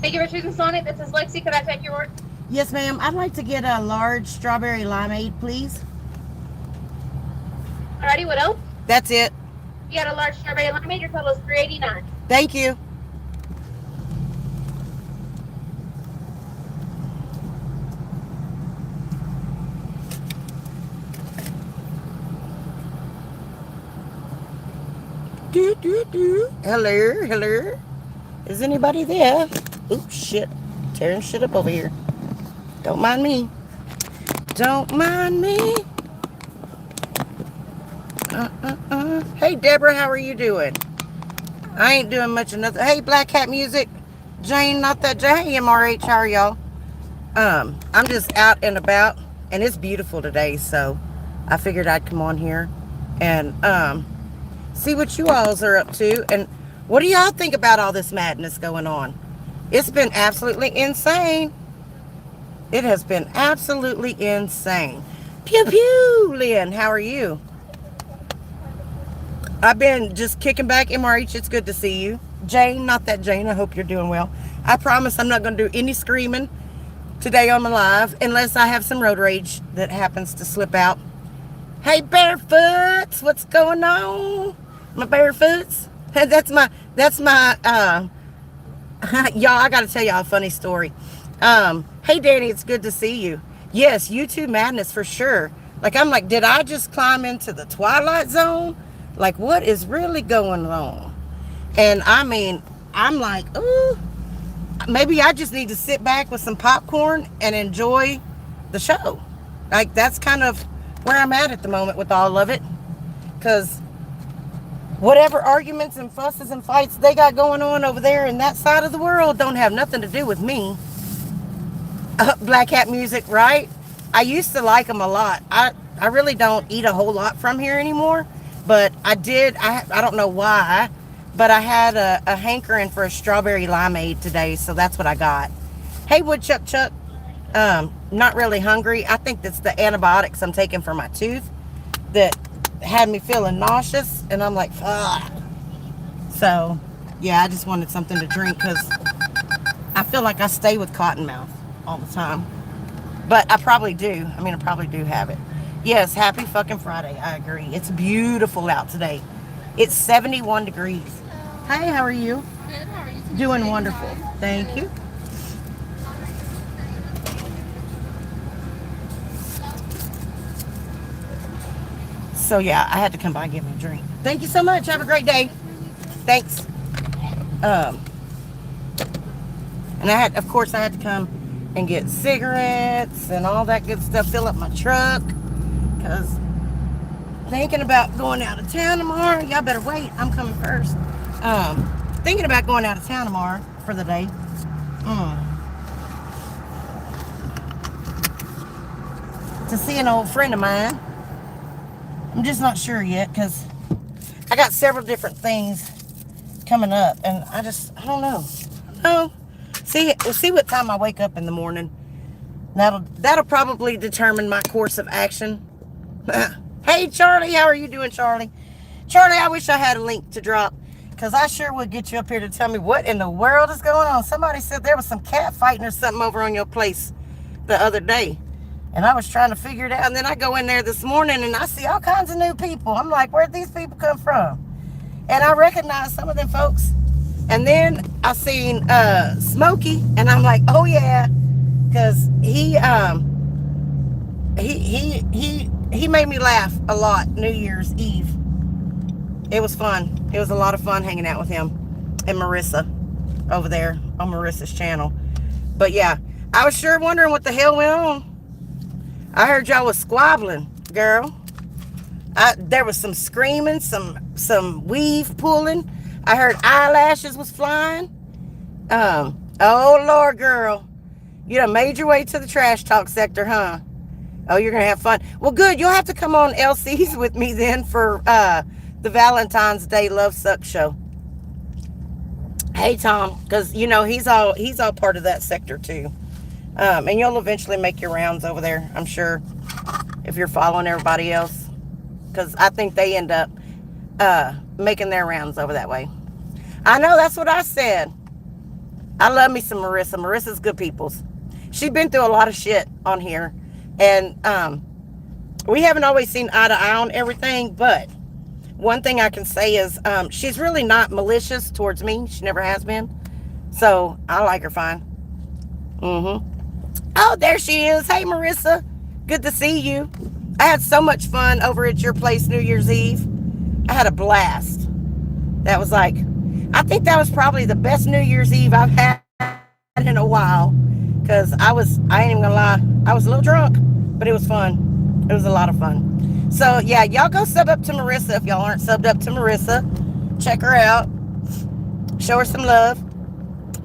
Thank you for choosing Sonic. This is Lexi. Could I take your order? Yes, ma'am. I'd like to get a large strawberry limeade, please. Alrighty, what else? That's it. You got a large strawberry lemonade. Your total is $3.89. Thank you. Hello, hello. Is anybody there? Oops, shit. Tearing shit up over here. Don't mind me. Don't mind me. Hey, Deborah, how are you doing? I ain't doing much of nothing. Hey, Black Hat Music. Jane, not that Jane. Hey, MRH, how are y'all? I'm just out and about, and it's beautiful today, so I figured I'd come on here and see what you alls are up to, and what do y'all think about all this madness going on? It's been absolutely insane. It has been absolutely insane. Pew pew, Lynn, how are you? I've been just kicking back. MRH, it's good to see you. Jane, not that Jane, I hope you're doing well. I promise I'm not going to do any screaming today on my live unless I have some road rage that happens to slip out. Hey, Barefoots, what's going on? My Barefoots? That's my y'all, I got to tell y'all a funny story. Hey, Danny, it's good to see you. Yes, YouTube madness for sure. Like, I'm like, did I just climb into the Twilight Zone? Like, what is really going on? And I mean, I'm like, ooh, maybe I just need to sit back with some popcorn and enjoy the show. Like, that's kind of where I'm at the moment with all of it. Because whatever arguments and fusses and fights they got going on over there in that side of the world don't have nothing to do with me. Black Hat Music, right? I used to like them a lot. I really don't eat a whole lot from here anymore. But I did, I don't know why, but I had a hankering for a strawberry limeade today, so that's what I got. Hey, Woodchuck Chuck. Not really hungry. I think that's the antibiotics I'm taking for my tooth that had me feeling nauseous, and I'm like, ugh. So, yeah, I just wanted something to drink because I feel like I stay with cotton mouth all the time. But I probably do. I mean, I probably do have it. Yes, happy fucking Friday. I agree. It's beautiful out today. It's 71 degrees. Hey, how are you? Good. How are you? Doing wonderful. Thank you. So, yeah, I had to come by and give him a drink. Thank you so much. Have a great day. Thanks. And I had, of course, I had to come and get cigarettes and all that good stuff, fill up my truck. Because thinking about going out of town tomorrow. Y'all better wait. I'm coming first. Thinking about going out of town tomorrow for the day. To see an old friend of mine. I'm just not sure yet because I got several different things coming up, and I don't know. Oh, we'll see what time I wake up in the morning. That'll probably determine my course of action. Hey, Charlie, how are you doing, Charlie? Charlie, I wish I had a link to drop because I sure would get you up here to tell me what in the world is going on. Somebody said there was some cat fighting or something over on your place the other day, and I was trying to figure it out. And then I go in there this morning and I see all kinds of new people. I'm like, where'd these people come from? And I recognize some of them folks. And then I seen Smokey, and I'm like, oh yeah, because he made me laugh a lot New Year's Eve. It was fun. It was a lot of fun hanging out with him and Marissa over there on Marissa's channel. But yeah, I was sure wondering what the hell went on. I heard y'all was squabbling, girl. There was some screaming, some weave pulling. I heard eyelashes was flying. Oh Lord, girl. You done made your way to the trash talk sector, huh? Oh, you're going to have fun. Well, good. You'll have to come on LC's with me then for the Valentine's Day Love Suck show. Hey, Tom, because, you know, he's all part of that sector, too. And you'll eventually make your rounds over there, I'm sure, if you're following everybody else. because I think they end up making their rounds over that way. I know, that's what I said. I love me some Marissa. Marissa's good peoples. She's been through a lot of shit on here, and we haven't always seen eye to eye on everything, but one thing I can say is she's really not malicious towards me. She never has been. So I like her fine. Oh, there she is. Hey, Marissa. Good to see you. I had so much fun over at your place New Year's Eve. I had a blast. That was like, I think that was probably the best New Year's Eve I've had in a while. Because I ain't even gonna lie, I was a little drunk, but it was fun. It was a lot of fun. So yeah, y'all go sub up to Marissa if y'all aren't subbed up to Marissa. Check her out. Show her some love.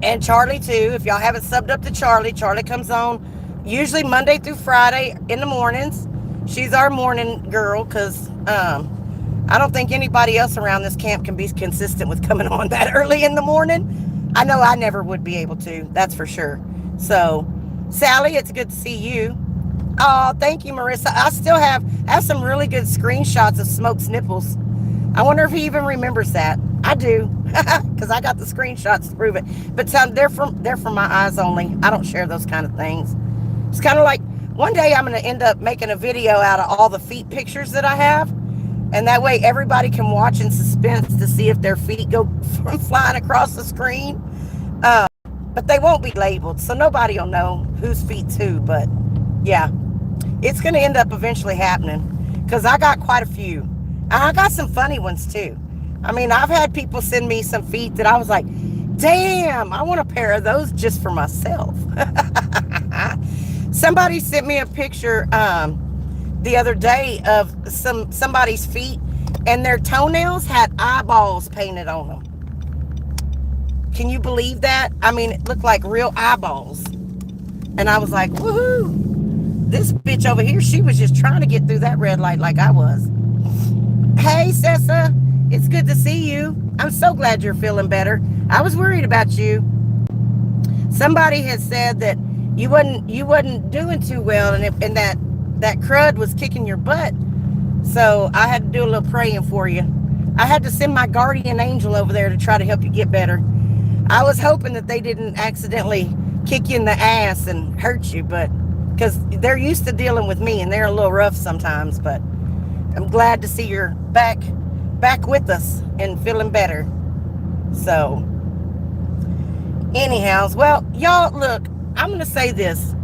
And Charlie too. If y'all haven't subbed up to Charlie, Charlie comes on usually Monday through Friday in the mornings. She's our morning girl because I don't think anybody else around this camp can be consistent with coming on that early in the morning. I know I never would be able to, that's for sure. So, Sally, it's good to see you. Oh, thank you, Marissa. I have some really good screenshots of Smoke's nipples. I wonder if he even remembers that. I do, because I got the screenshots to prove it. But they're from my eyes only. I don't share those kind of things. It's kind of like, one day I'm going to end up making a video out of all the feet pictures that I have. And that way everybody can watch in suspense to see if their feet go flying across the screen. But they won't be labeled, so nobody will know whose feet's who. But yeah, it's going to end up eventually happening because I got quite a few. And I got some funny ones too. I mean, I've had people send me some feet that I was like, damn, I want a pair of those just for myself. Somebody sent me a picture the other day of somebody's feet, and their toenails had eyeballs painted on them. Can you believe that? I mean, it looked like real eyeballs. And I was like, woohoo. This bitch over here, she was just trying to get through that red light like I was. Hey, Sessa. It's good to see you. I'm so glad you're feeling better. I was worried about you. Somebody had said that you wasn't doing too well, and that crud was kicking your butt. So I had to do a little praying for you. I had to send my guardian angel over there to try to help you get better. I was hoping that they didn't accidentally kick you in the ass and hurt you, but because they're used to dealing with me and they're a little rough sometimes, but I'm glad to see you're back with us and feeling better. So anyhow, well, y'all, look, I'm going to say this.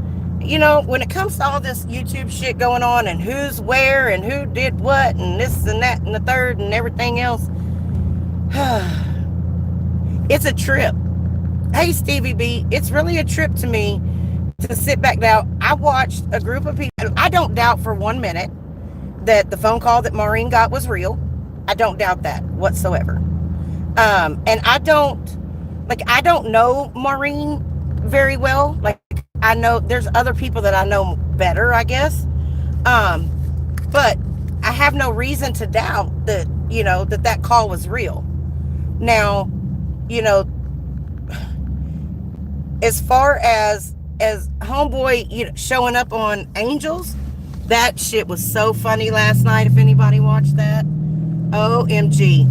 You know, when it comes to all this YouTube shit going on and who's where and who did what and this and that and the third and everything else, it's a trip. Hey, Stevie B, it's really a trip to me to sit back now. I watched a group of people. I don't doubt for 1 minute that the phone call that Maureen got was real. I don't doubt that whatsoever. And I don't know Maureen very well. Like, I know there's other people that I know better, I guess. But I have no reason to doubt that, you know, that call was real. Now, you know, as far as homeboy, you know, showing up on Angels, that shit was so funny last night. If anybody watched that, OMG.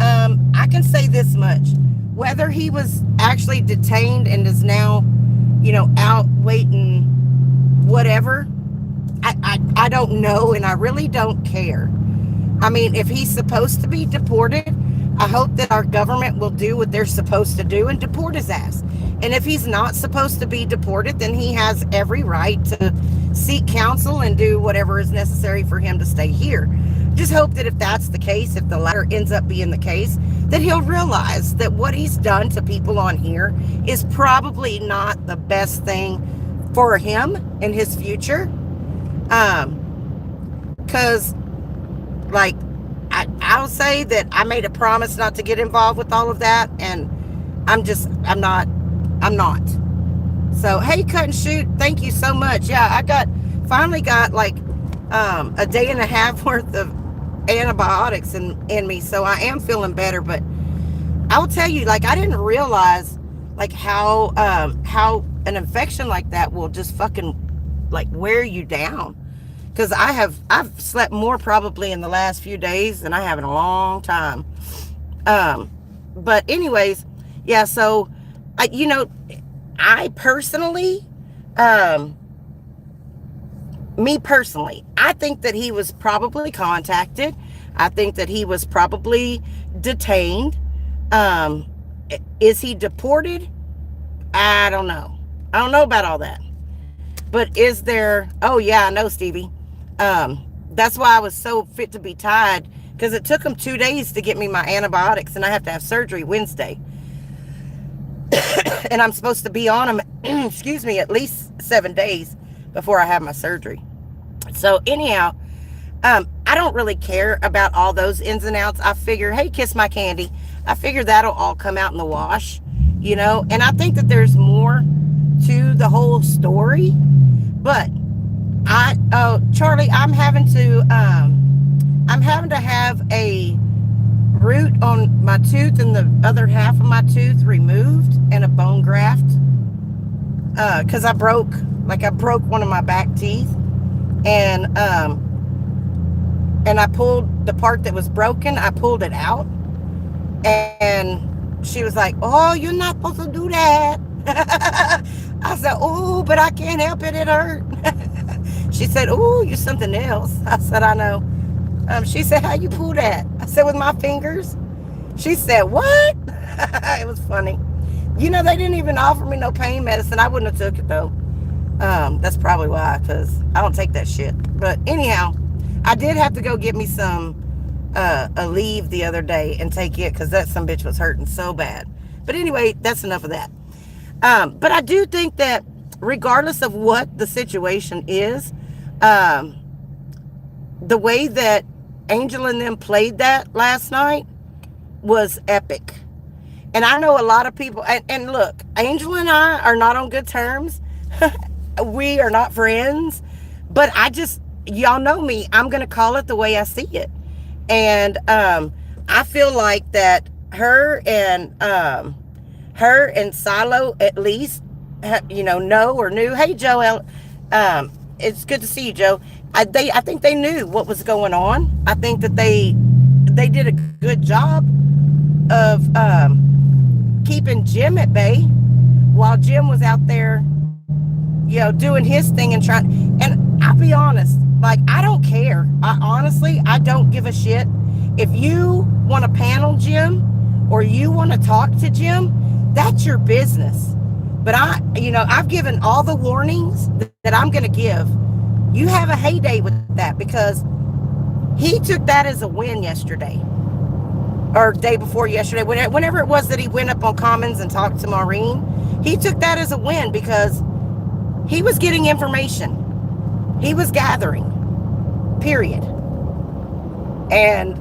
I can say this much: whether he was actually detained and is now, you know, out waiting, whatever, I don't know, and I really don't care. I mean, if he's supposed to be deported, I hope that our government will do what they're supposed to do and deport his ass. And if he's not supposed to be deported, then he has every right to seek counsel and do whatever is necessary for him to stay here. Just hope that if that's the case, if the latter ends up being the case, that he'll realize that what he's done to people on here is probably not the best thing for him in his future. Because, like, I'll say that I made a promise not to get involved with all of that, and I'm not. So, hey, Cut and Shoot, thank you so much. Yeah, I finally got like a day and a half worth of antibiotics in me, so I am feeling better. But I will tell you, like, I didn't realize like how an infection like that will just fucking like wear you down. because I've slept more probably in the last few days than I have in a long time. But anyways, yeah. So, I personally, me personally, I think that he was probably contacted. I think that he was probably detained. Is he deported? I don't know. I don't know about all that. But is there? Oh yeah, I know, Stevie. That's why I was so fit to be tied, because it took them 2 days to get me my antibiotics, and I have to have surgery Wednesday. And I'm supposed to be on them, excuse me, at least 7 days before I have my surgery. So anyhow, I don't really care about all those ins and outs. I figure, hey, kiss my candy. I figure that'll all come out in the wash, and I think that there's more to the whole story. But Charlie, I'm having to have a root on my tooth and the other half of my tooth removed and a bone graft, because I broke one of my back teeth, and I pulled the part that was broken. I pulled it out, and she was like, "Oh, you're not supposed to do that." I said, "Oh, but I can't help it. It hurt." She said, "Oh, you're something else." I said, "I know." She said, "How you pull that?" I said, "With my fingers." She said, "What?" It was funny. They didn't even offer me no pain medicine. I wouldn't have took it though. That's probably why, because I don't take that shit. But anyhow, I did have to go get me some Aleve the other day and take it, because that some bitch was hurting so bad. But anyway, that's enough of that. But I do think that regardless of what the situation is, the way that Angel and them played that last night was epic. And I know a lot of people, and look, Angel and I are not on good terms. We are not friends, but y'all know me, I'm going to call it the way I see it. And I feel like that her and Silo at least, know or knew. Hey, Joe, it's good to see you, Joe. I think they knew what was going on. I think that they did a good job of keeping Jim at bay while Jim was out there, doing his thing and trying. And I'll be honest, I don't care. I don't give a shit. If you want to panel Jim or you want to talk to Jim, that's your business. But I've given all the warnings that I'm going to give. You have a heyday with that, because he took that as a win yesterday, or day before yesterday, whenever it was that he went up on Commons and talked to Maureen. He took that as a win because he was getting information. He was gathering, period. And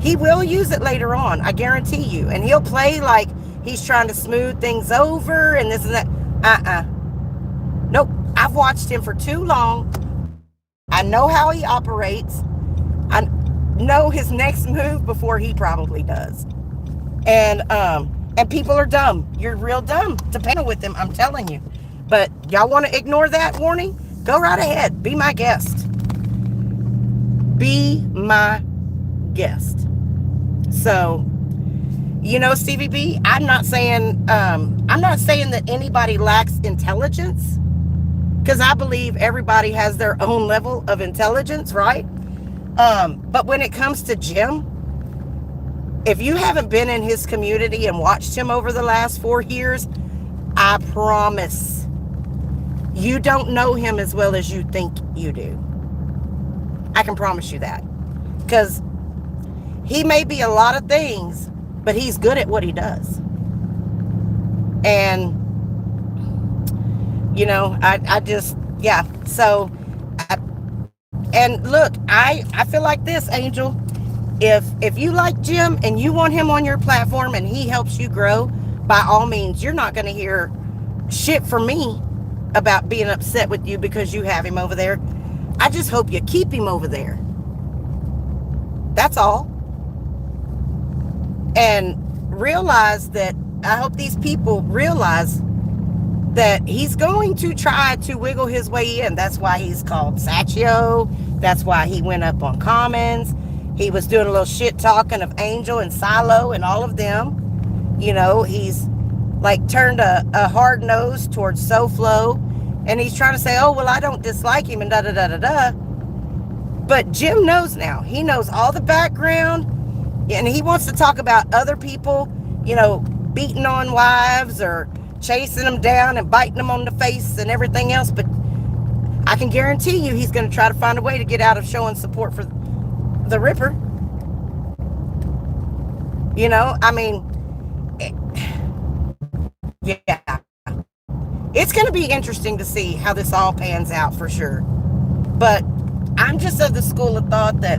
he will use it later on, I guarantee you. And he'll play like he's trying to smooth things over and this and that. Nope. I've watched him for too long. I know how he operates. I know his next move before he probably does. And people are dumb. You're real dumb to panel with him, I'm telling you. But y'all want to ignore that warning? Go right ahead. Be my guest. Be my guest. So, Stevie B, I'm not saying that anybody lacks intelligence, because I believe everybody has their own level of intelligence, right? But when it comes to Jim, if you haven't been in his community and watched him over the last 4 years, I promise you don't know him as well as you think you do. I can promise you that. Because he may be a lot of things, but he's good at what he does. And, and look, I feel like this, Angel. If you like Jim and you want him on your platform and he helps you grow, by all means, you're not going to hear shit from me about being upset with you because you have him over there. I just hope you keep him over there. That's all. And realize that, I hope these people realize that he's going to try to wiggle his way in. That's why he's called Sachio. That's why he went up on Commons. He was doing a little shit talking of Angel and Silo and all of them. You know, he's like turned a hard nose towards SoFlo, and he's trying to say, oh, well, I don't dislike him and da-da-da-da-da. But Jim knows now. He knows all the background, and he wants to talk about other people, you know, beating on wives or chasing them down and biting them on the face and everything else. But I can guarantee you he's going to try to find a way to get out of showing support for the Ripper. You know, I mean, yeah. It's going to be interesting to see how this all pans out for sure. But I'm just of the school of thought that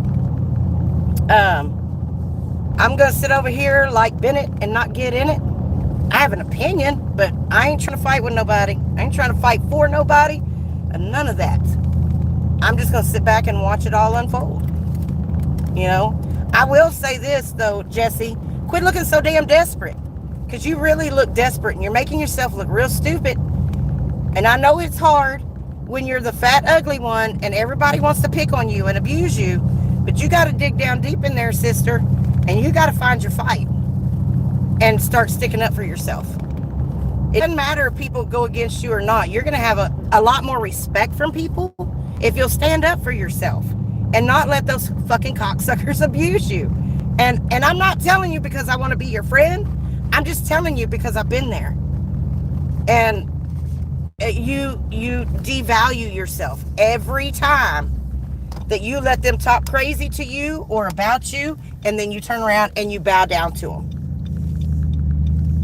I'm going to sit over here like Bennett and not get in it. I have an opinion, but I ain't trying to fight with nobody. I ain't trying to fight for nobody. And none of that. I'm just going to sit back and watch it all unfold. You know? I will say this, though, Jesse. Quit looking so damn desperate. Because you really look desperate and you're making yourself look real stupid. And I know it's hard when you're the fat, ugly one and everybody wants to pick on you and abuse you. But you got to dig down deep in there, sister. And you got to find your fight. And start sticking up for yourself. It doesn't matter if people go against you or not. You're going to have a lot more respect from people if you'll stand up for yourself and not let those fucking cocksuckers abuse you. And I'm not telling you because I want to be your friend. I'm just telling you because I've been there. And you devalue yourself every time that you let them talk crazy to you or about you, and then you turn around and you bow down to them.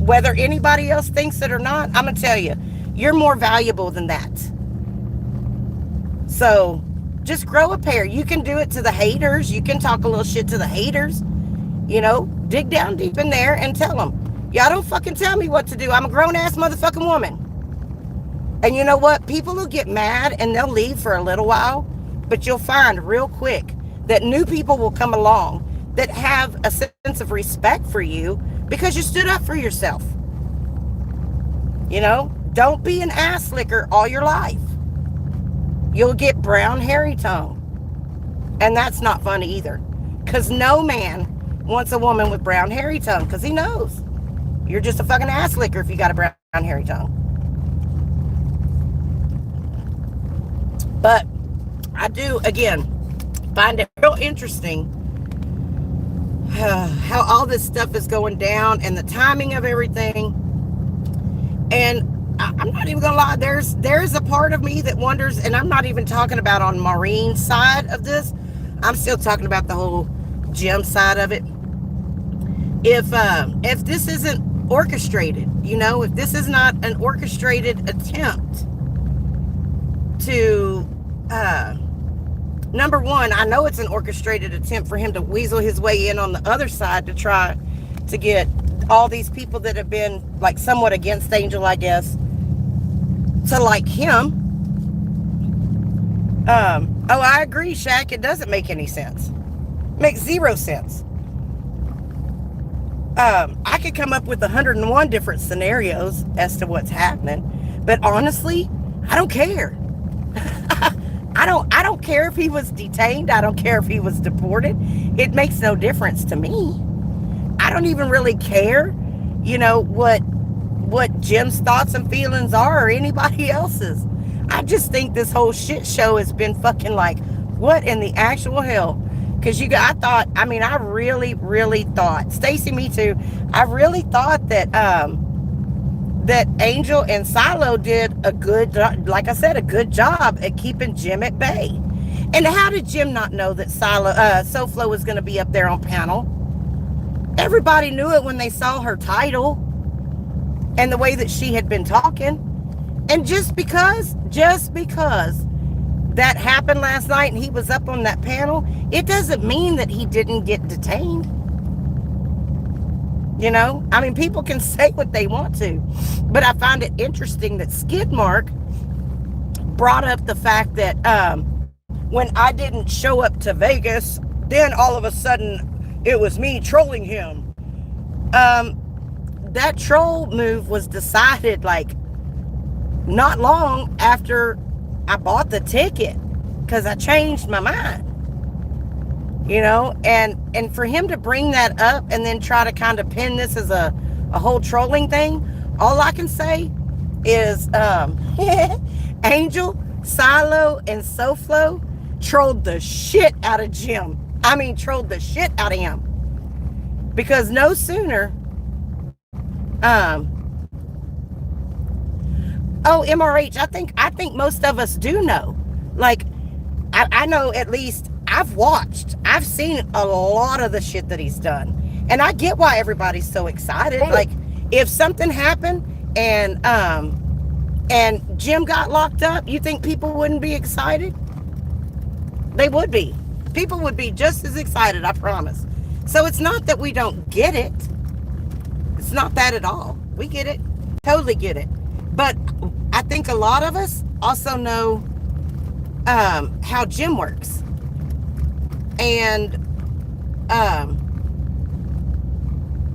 Whether anybody else thinks it or not, I'm going to tell you, you're more valuable than that. So just grow a pair. You can do it to the haters. You can talk a little shit to the haters. You know, dig down deep in there and tell them, y'all don't fucking tell me what to do. I'm a grown-ass motherfucking woman. And you know what? People will get mad and they'll leave for a little while, but you'll find real quick that new people will come along that have a sense of respect for you because you stood up for yourself. You know, don't be an ass licker all your life. You'll get brown hairy tongue. And that's not fun either. Because no man wants a woman with brown hairy tongue because he knows you're just a fucking ass licker if you got a brown hairy tongue. But I do, again, find it real interesting how all this stuff is going down and the timing of everything. And I'm not even gonna lie, there's a part of me that wonders, and I'm not even talking about on Maureen's side of this. I'm still talking about the whole Jim side of it. If this isn't orchestrated, you know, if this is not an orchestrated attempt to number one, I know it's an orchestrated attempt for him to weasel his way in on the other side to try to get all these people that have been like somewhat against Angel, I guess, to like him. Oh, I agree, Shaq. It doesn't make any sense. It makes zero sense. I could come up with 101 different scenarios as to what's happening, but honestly, I don't care. I don't care if he was detained. I don't care if he was deported. It makes no difference to me. I don't even really care, you know, what Jim's thoughts and feelings are or anybody else's. I just think this whole shit show has been fucking like, what in the actual hell? Because I really, really thought, Stacy, me too, I really thought that that Angel and Silo did a good job at keeping Jim at bay. And how did Jim not know that SoFlo was going to be up there on panel? Everybody knew it when they saw her title and the way that she had been talking. And just because that happened last night and he was up on that panel, it doesn't mean that he didn't get detained. You know, I mean, people can say what they want to, but I find it interesting that Skidmark brought up the fact that when I didn't show up to Vegas, then all of a sudden it was me trolling him. That troll move was decided like not long after I bought the ticket, because I changed my mind. You know, and for him to bring that up and then try to kind of pin this as a whole trolling thing, all I can say is Angel, Silo, and SoFlo trolled the shit out of Jim. I mean, trolled the shit out of him. Because no sooner, MRH, I think most of us do know. Like, I know at least I've seen a lot of the shit that he's done. And I get why everybody's so excited. Like, if something happened and Jim got locked up, you think people wouldn't be excited? They would be. People would be just as excited, I promise. So it's not that we don't get it. It's not that at all. We get it. Totally get it. But I think a lot of us also know how Jim works. And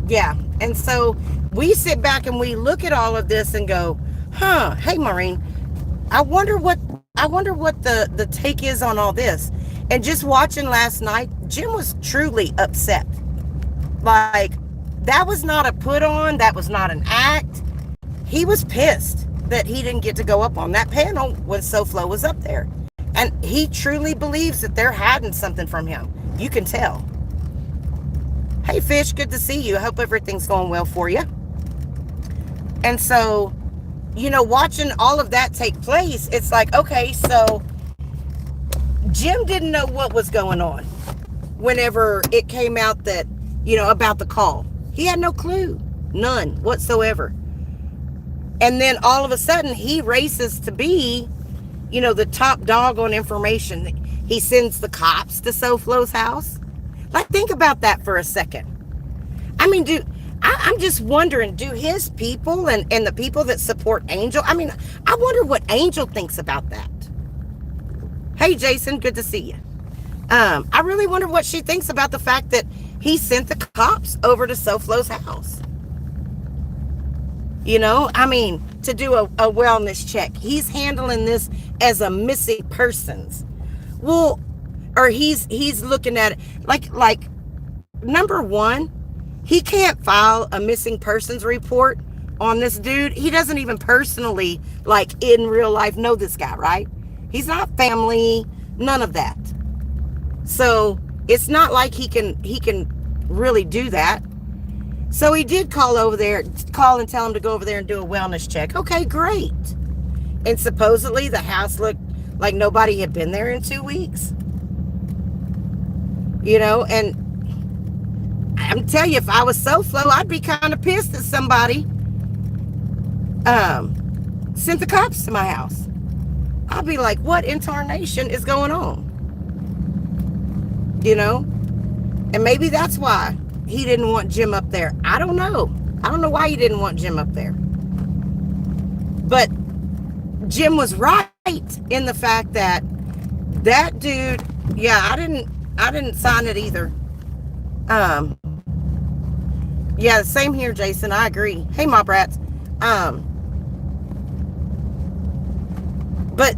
yeah, and so we sit back and we look at all of this and go, hey Maureen, I wonder what the take is on all this. And just watching last night, Jim was truly upset. Like, that was not a put on, that was not an act. He was pissed that he didn't get to go up on that panel when SoFlo was up there. And he truly believes that they're hiding something from him. You can tell. Hey, Fish, good to see you. I hope everything's going well for you. And so, you know, watching all of that take place, it's like, okay, so Jim didn't know what was going on whenever it came out that, you know, about the call. He had no clue. None whatsoever. And then all of a sudden, he races to be, you know, the top dog on information. He sends the cops to SoFlo's house. Like, think about that for a second. I mean, I'm just wondering, do his people and the people that support Angel, I mean, I wonder what Angel thinks about that. Hey, Jason, good to see you. I really wonder what she thinks about the fact that he sent the cops over to SoFlo's house. You know, I mean, to do a wellness check. He's handling this as a missing persons. Well, or he's looking at it like number one, he can't file a missing persons report on this dude. He doesn't even personally, like, in real life know this guy, right? He's not family, none of that. So it's not like he can really do that. So he did call and tell him to go over there and do a wellness check. Okay, great. And supposedly the house looked like nobody had been there in 2 weeks. You know, and I'm telling you, if I was SoFlo, I'd be kind of pissed that somebody sent the cops to my house. I'd be like, what in tarnation is going on? You know? And maybe that's why he didn't want Jim up there. I don't know. I don't know why he didn't want Jim up there. But Jim was right in the fact that that dude, yeah, I didn't sign it either. Yeah, same here, Jason. I agree. Hey, Mob Rats. But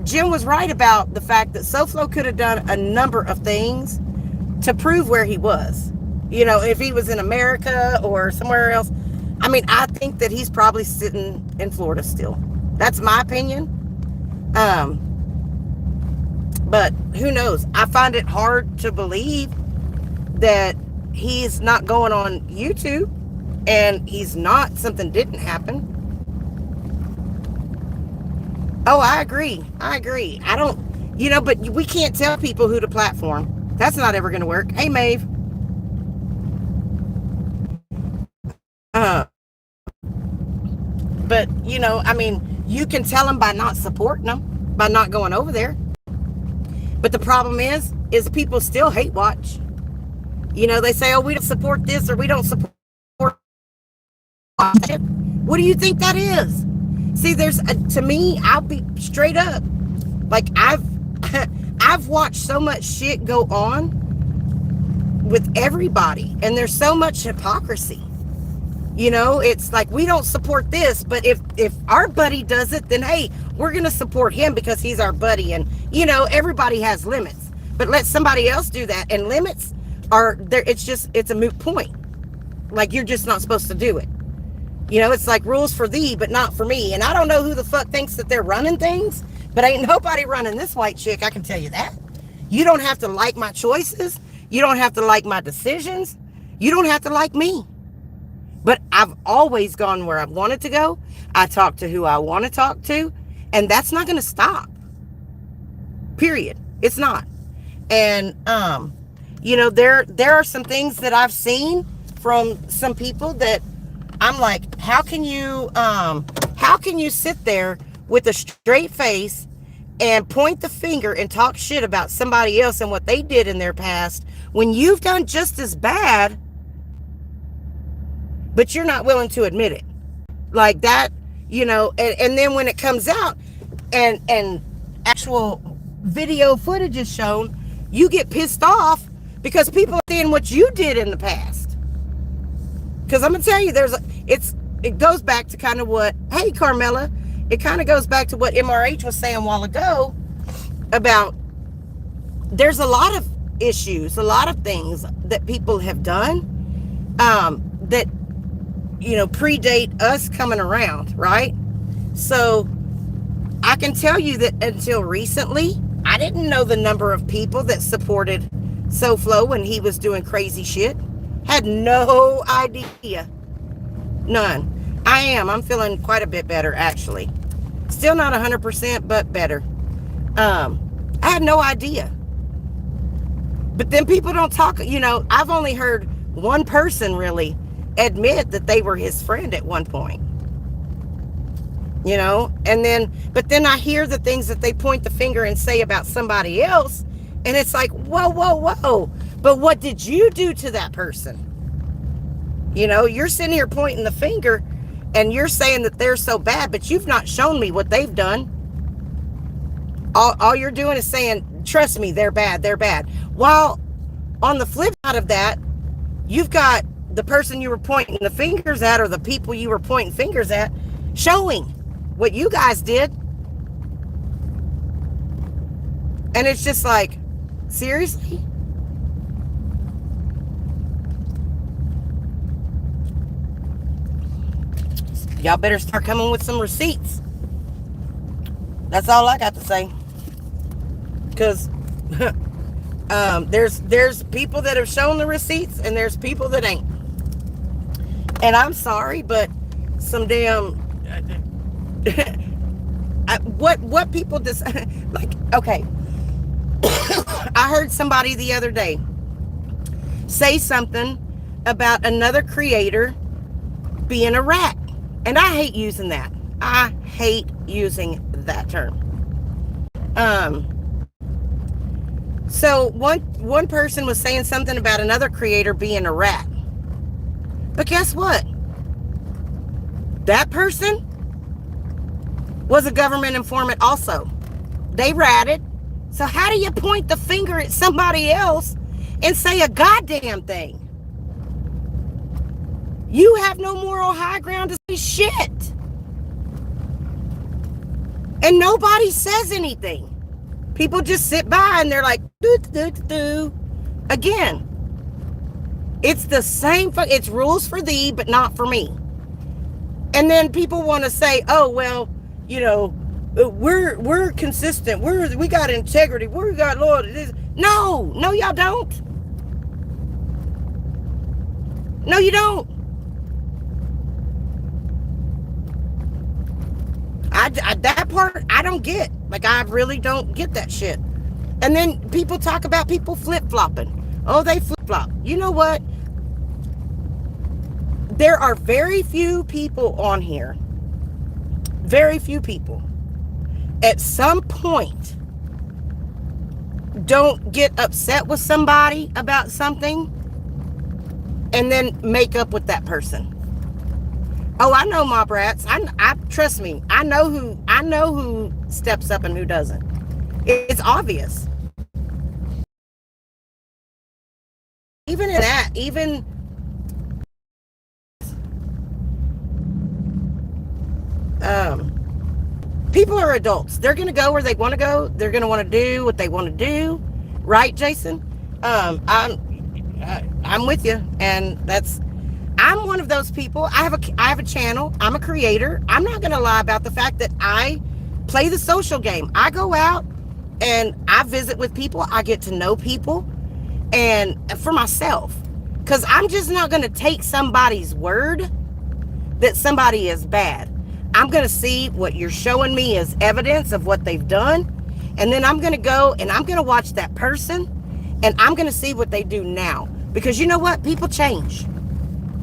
Jim was right about the fact that SoFlo could have done a number of things to prove where he was. You know, if he was in America or somewhere else. I mean, I think that he's probably sitting in Florida still. That's my opinion. But who knows? I find it hard to believe that he's not going on YouTube and something didn't happen. Oh, I agree. I don't, you know, but we can't tell people who to platform. That's not ever going to work. Hey, Maeve. But, you know, I mean, you can tell them by not supporting them, by not going over there. But the problem is people still hate watch. You know, they say, oh, we don't support this or we don't support. What do you think that is? See, to me, I'll be straight up. Like, I've watched so much shit go on with everybody, and there's so much hypocrisy. You know, it's like we don't support this, but if our buddy does it, then hey, we're gonna support him because he's our buddy. And you know, everybody has limits, but let somebody else do that, and limits are there. It's a moot point. Like, you're just not supposed to do it. You know, it's like rules for thee, but not for me. And I don't know who the fuck thinks that they're running things, but ain't nobody running this white chick. I can tell you that. You don't have to like my choices. You don't have to like my decisions. You don't have to like me. But I've always gone where I wanted to go. I talk to who I want to talk to. And that's not going to stop. Period. It's not. And, you know, there are some things that I've seen from some people that I'm like, how can you sit there with a straight face and point the finger and talk shit about somebody else and what they did in their past when you've done just as bad, but you're not willing to admit it? Like that, you know, and then when it comes out and actual video footage is shown, you get pissed off because people are seeing what you did in the past. Because I'm gonna tell you, it goes back to kind of what, hey Carmela, it kind of goes back to what MRH was saying a while ago about there's a lot of issues, a lot of things that people have done that, you know, predate us coming around, right? So I can tell you that until recently, I didn't know the number of people that supported SoFlo when he was doing crazy shit. Had no idea. None. I'm feeling quite a bit better, actually. Still not 100%, but better. I had no idea. But then people don't talk, you know, I've only heard one person really admit that they were his friend at one point. You know, but then I hear the things that they point the finger and say about somebody else, and it's like, whoa, whoa, whoa. But what did you do to that person? You know, you're sitting here pointing the finger and you're saying that they're so bad, but you've not shown me what they've done. All you're doing is saying, trust me, they're bad, they're bad. While on the flip side of that, you've got the person you were pointing the fingers at, or the people you were pointing fingers at, showing what you guys did. And it's just like, seriously? Y'all better start coming with some receipts. That's all I got to say. Because there's people that have shown the receipts and there's people that ain't. And I'm sorry, but some damn what people just like, okay. I heard somebody the other day say something about another creator being a rat. And I hate using that. I hate using that term. So one person was saying something about another creator being a rat. But guess what? That person was a government informant also. They ratted. So how do you point the finger at somebody else and say a goddamn thing? You have no moral high ground to say shit. And nobody says anything. People just sit by and they're like, do. Again, it's the same, it's rules for thee, but not for me. And then people want to say, oh, well, you know, we're consistent. We got integrity. We got loyalty. No, y'all don't. No, you don't. That part I don't get. Like, I really don't get that shit. And then people talk about people flip-flopping. Oh, they flip-flop. You know what? There are very few people on here. Very few people. At some point, don't get upset with somebody about something and then make up with that person. Oh, I know mob rats. I trust me. I know who steps up and who doesn't. It's obvious. Even in that, people are adults. They're going to go where they want to go. They're going to want to do what they want to do. Right, Jason? I'm with you. And I'm one of those people. I have a channel. I'm a creator. I'm not going to lie about the fact that I play the social game. I go out and I visit with people. I get to know people, and for myself, because I'm just not going to take somebody's word that somebody is bad. I'm going to see what you're showing me as evidence of what they've done. And then I'm going to go and I'm going to watch that person, and I'm going to see what they do now. Because you know what? People change.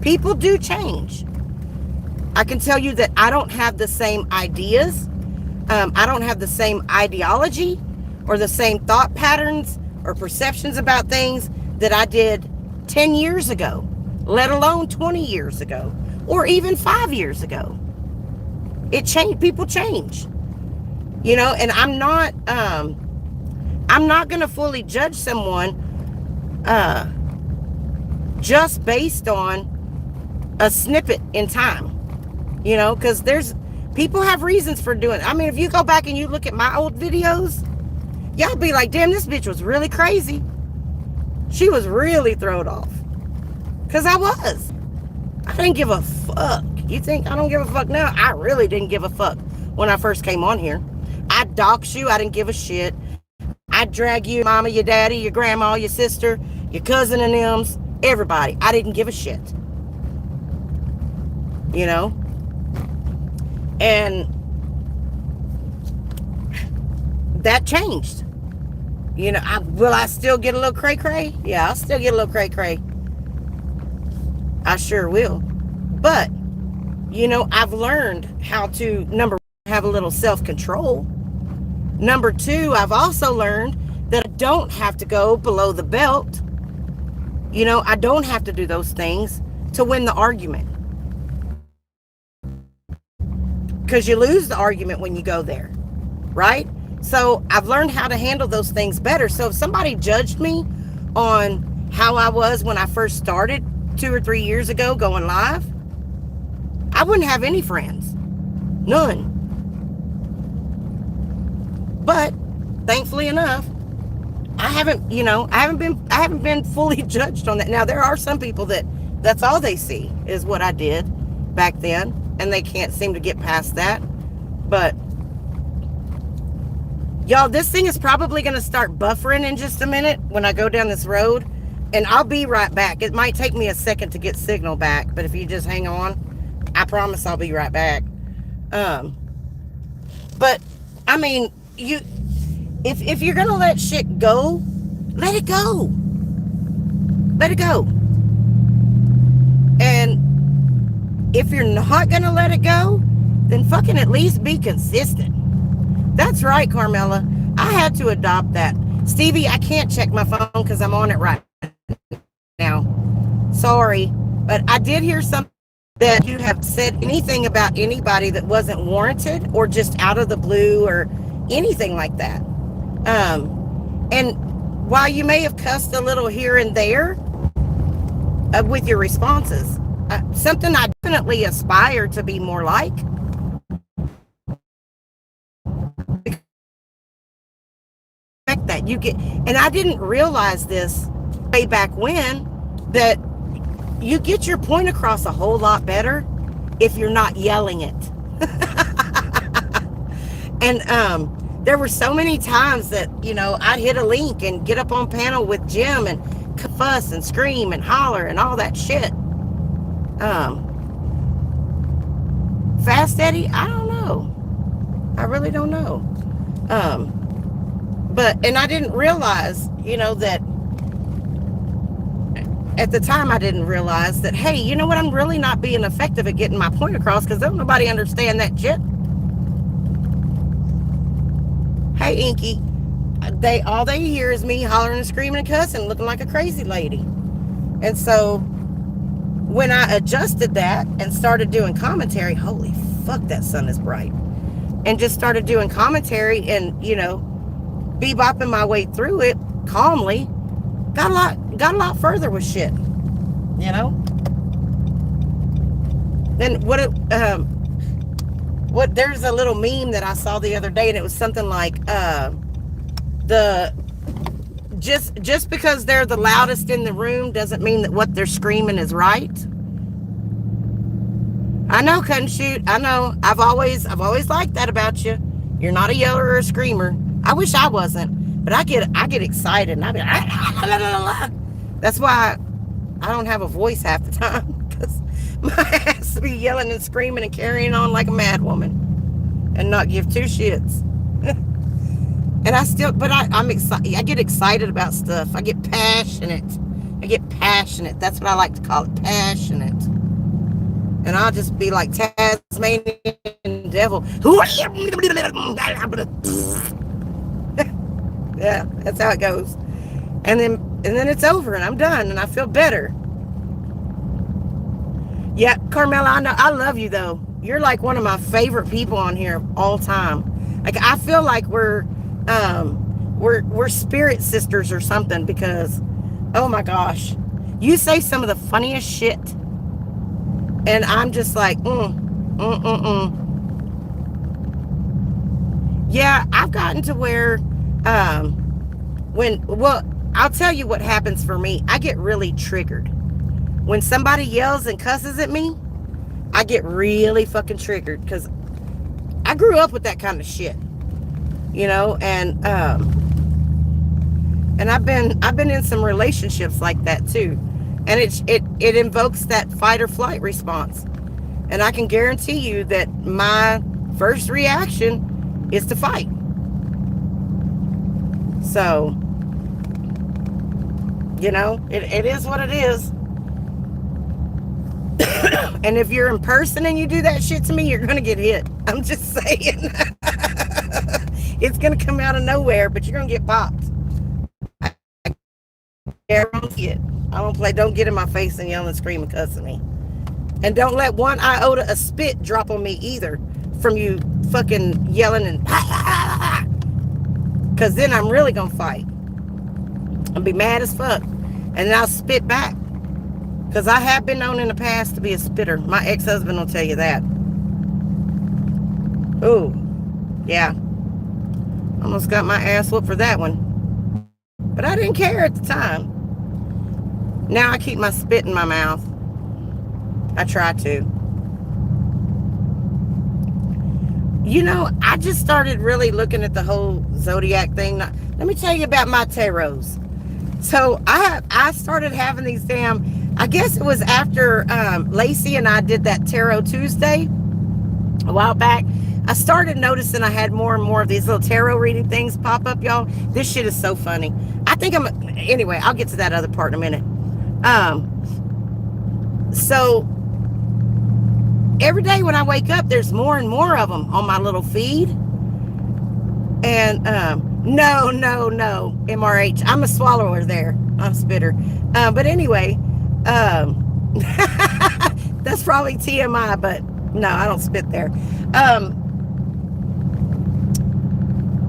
People do change. I can tell you that I don't have the same ideas. I don't have the same ideology or the same thought patterns or perceptions about things that I did 10 years ago, let alone 20 years ago, or even 5 years ago. It changed. People change, you know, and I'm not going to fully judge someone just based on a snippet in time, you know, because people have reasons for doing it. I mean, if you go back and you look at my old videos, y'all be like, damn, this bitch was really crazy. She was really thrown off. Because I was. I didn't give a fuck. You think I don't give a fuck now? I really didn't give a fuck when I first came on here. I'd dox you. I didn't give a shit. I'd drag you, mama, your daddy, your grandma, your sister, your cousin and them's, everybody. I didn't give a shit. You know? And that changed. You know, will I still get a little cray-cray? Yeah, I'll still get a little cray-cray. I sure will. But, you know, I've learned how to, number one, have a little self-control. Number two, I've also learned that I don't have to go below the belt. You know, I don't have to do those things to win the argument. Because you lose the argument when you go there, right? So I've learned how to handle those things better. So if somebody judged me on how I was when I first started 2 or 3 years ago going live, I wouldn't have any friends. None. But thankfully enough, I haven't been fully judged on that. Now there are some people that's all they see is what I did back then, and they can't seem to get past that. But y'all, this thing is probably going to start buffering in just a minute when I go down this road, and I'll be right back. It might take me a second to get signal back, but if you just hang on, I promise I'll be right back. But I mean, if you're going to let shit go, let it go. Let it go. And if you're not going to let it go, then fucking at least be consistent. That's right, Carmela. I had to adopt that. Stevie, I can't check my phone because I'm on it right now. Sorry. But I did hear something that you have said anything about anybody that wasn't warranted or just out of the blue or anything like that. And while you may have cussed a little here and there with your responses, something I definitely aspire to be more like. That you get, and I didn't realize this way back when, that you get your point across a whole lot better if you're not yelling it. And there were so many times that, you know, I'd hit a link and get up on panel with Jim and fuss and scream and holler and all that shit. Fast Eddie, I don't know. I really don't know. And I didn't realize, you know, that at the time I didn't realize that, hey, you know what, I'm really not being effective at getting my point across because don't nobody understand that shit. Hey, Inky, all they hear is me hollering and screaming and cussing, looking like a crazy lady. And so when I adjusted that and started doing commentary, holy fuck, that sun is bright, and just started doing commentary and, you know, bebopping my way through it calmly, got a lot further with shit, you know. Then what, there's a little meme that I saw the other day, and it was something like the just because they're the loudest in the room doesn't mean that what they're screaming is right. I know, couldn't shoot. I know. I've always liked that about you. You're not a yeller or a screamer. I wish I wasn't, but I get excited and I be like, that's why I don't have a voice half the time, because my ass to be yelling and screaming and carrying on like a mad woman and not give two shits. And I still, but I'm excited. I get excited about stuff. I get passionate. That's what I like to call it, passionate. And I'll just be like Tasmanian devil. Yeah, that's how it goes. And then it's over and I'm done and I feel better. Yeah, Carmela, I know, I love you though. You're like one of my favorite people on here all time. Like I feel like we're spirit sisters or something, because oh my gosh, you say some of the funniest shit. And I'm just like, Yeah, I've gotten to where, I'll tell you what happens for me. I get really triggered. When somebody yells and cusses at me, I get really fucking triggered, because I grew up with that kind of shit, you know, and I've been in some relationships like that too. And it invokes that fight or flight response. And I can guarantee you that my first reaction is to fight. So, you know, it is what it is. And if you're in person and you do that shit to me, you're going to get hit. I'm just saying. It's going to come out of nowhere, but you're going to get popped. I don't play. Don't get in my face and yell and scream and cuss at me. And don't let one iota of spit drop on me either from you fucking yelling and because then I'm really gonna fight. I'll be mad as fuck. And then I'll spit back. Because I have been known in the past to be a spitter. My ex-husband will tell you that. Ooh. Yeah. Almost got my ass whooped for that one. But I didn't care at the time. Now I keep my spit in my mouth. I try to. You know, I just started really looking at the whole zodiac thing. Let me tell you about my tarots. So I started having these I guess it was after Lacey and I did that Tarot Tuesday a while back. I started noticing I had more and more of these little tarot reading things pop up, y'all. This shit is so funny. Anyway, I'll get to that other part in a minute. So every day when I wake up, there's more and more of them on my little feed. And no, MRH, I'm a swallower there. I'm a spitter. But anyway, that's probably TMI, but no, I don't spit there.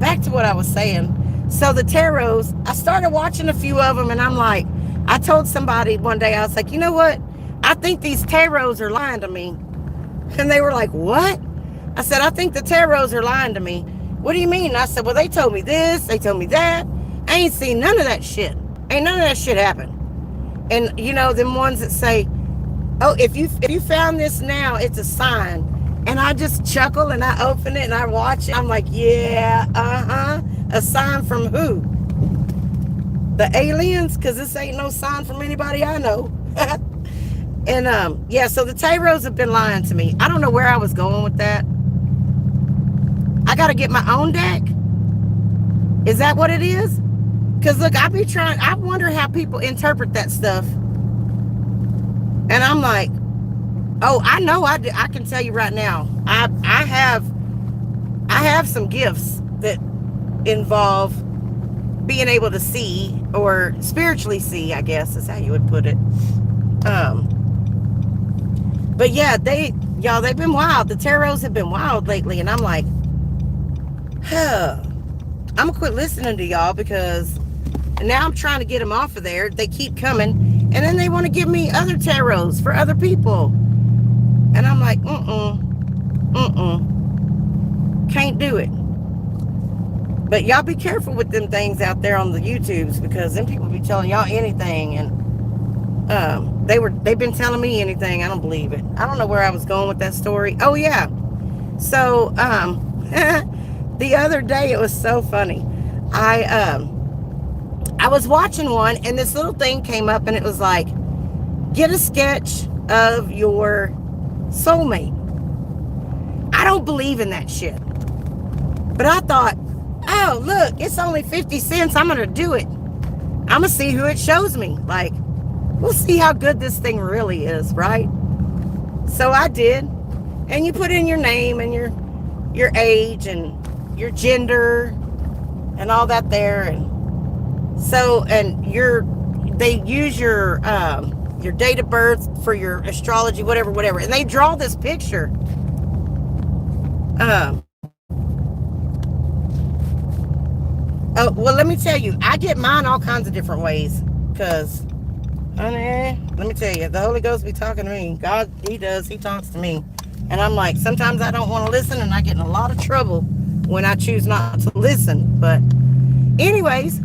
Back to what I was saying. So the tarots, I started watching a few of them, and I'm like, I told somebody one day, I was like, you know what? I think these tarots are lying to me. And they were like, what? I said, I think the tarots are lying to me. What do you mean? And I said, well, they told me this, they told me that. I ain't seen none of that shit. Ain't none of that shit happen. And you know, them ones that say, oh, if you found this now, it's a sign. And I just chuckle and I open it and I watch it. I'm like, yeah, a sign from who? The aliens? Because this ain't no sign from anybody I know. And yeah, so the tarots have been lying to me. I don't know where I was going with that. I got to get my own deck. Is that what it is? Because look, I wonder how people interpret that stuff. And I'm like, oh, I know I can tell you right now. I have some gifts that involve being able to see, or spiritually see, I guess is how you would put it. But yeah, they've been wild. The tarots have been wild lately, and I'm like, I'm gonna quit listening to y'all, because now I'm trying to get them off of there. They keep coming, and then they want to give me other tarots for other people, and I'm like, Can't do it. But y'all be careful with them things out there on the YouTubes, because them people be telling y'all anything, and they've been telling me anything. I don't believe it. I don't know where I was going with that story. Oh yeah. So the other day, it was so funny. I was watching one, and this little thing came up, and it was like, get a sketch of your soulmate. I don't believe in that shit. But I thought, oh, look, it's only 50 cents. I'm going to do it. I'm going to see who it shows me. Like, we'll see how good this thing really is, right? So I did. And you put in your name and your age and your gender and all that there. And so, and they use your date of birth for your astrology, whatever. And they draw this picture. Oh, well, let me tell you, I get mine all kinds of different ways, because, honey, let me tell you, the Holy Ghost be talking to me. God, he does. He talks to me. And I'm like, sometimes I don't want to listen, and I get in a lot of trouble when I choose not to listen. But anyways,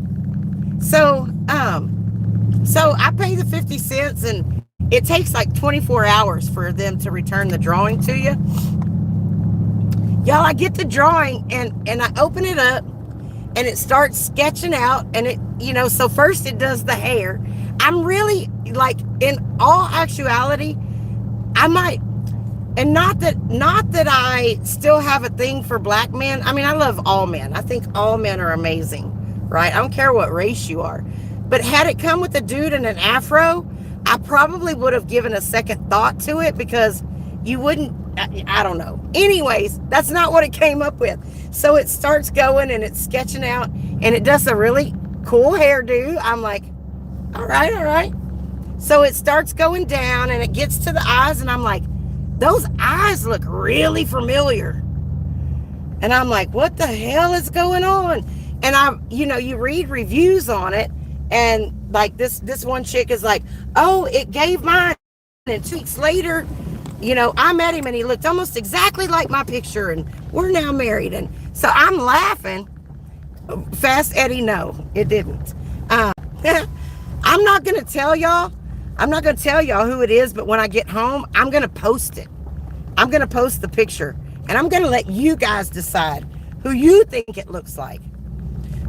so I pay the 50 cents, and it takes like 24 hours for them to return the drawing to you. Y'all, I get the drawing, and I open it up, and it starts sketching out, and it, so first it does the hair. I'm really, like, in all actuality, I might, and not that I still have a thing for black men. I mean, I love all men. I think all men are amazing, right? I don't care what race you are. But had it come with a dude in an afro, I probably would have given a second thought to it, because you wouldn't, I don't know. Anyways, that's not what it came up with. So it starts going, and it's sketching out, and it does a really cool hairdo. I'm like, all right. So it starts going down, and it gets to the eyes, and I'm like, those eyes look really familiar. And I'm like, what the hell is going on? And you read reviews on it, and like this one chick is like, oh, it gave mine, and 2 weeks later, I met him, and he looked almost exactly like my picture, and we're now married. And so I'm laughing. Fast Eddie, no, it didn't. I'm not going to tell y'all who it is, but when I get home, I'm going to post it. I'm going to post the picture, and I'm going to let you guys decide who you think it looks like.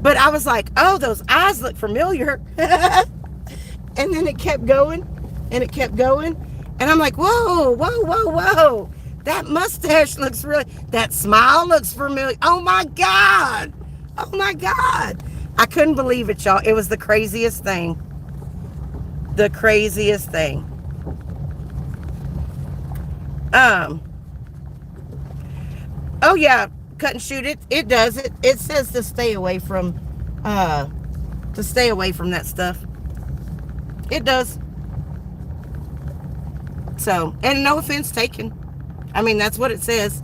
But I was like, oh, those eyes look familiar. And then it kept going, and it kept going. And I'm like, whoa. That mustache looks that smile looks familiar. Oh my God. I couldn't believe it, y'all. It was the craziest thing. Oh yeah, cut and shoot. It does it. It says to stay away from that stuff. It does. So, and no offense taken. I mean, that's what it says.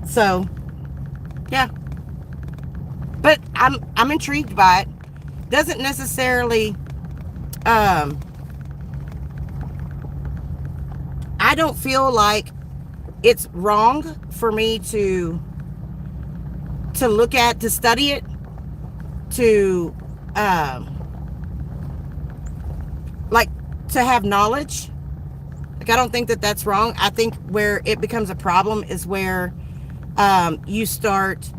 So, yeah. But I'm intrigued by it. Doesn't necessarily, I don't feel like it's wrong for me to look at, to study it, to, to have knowledge. Like, I don't think that that's wrong. I think where it becomes a problem is where you start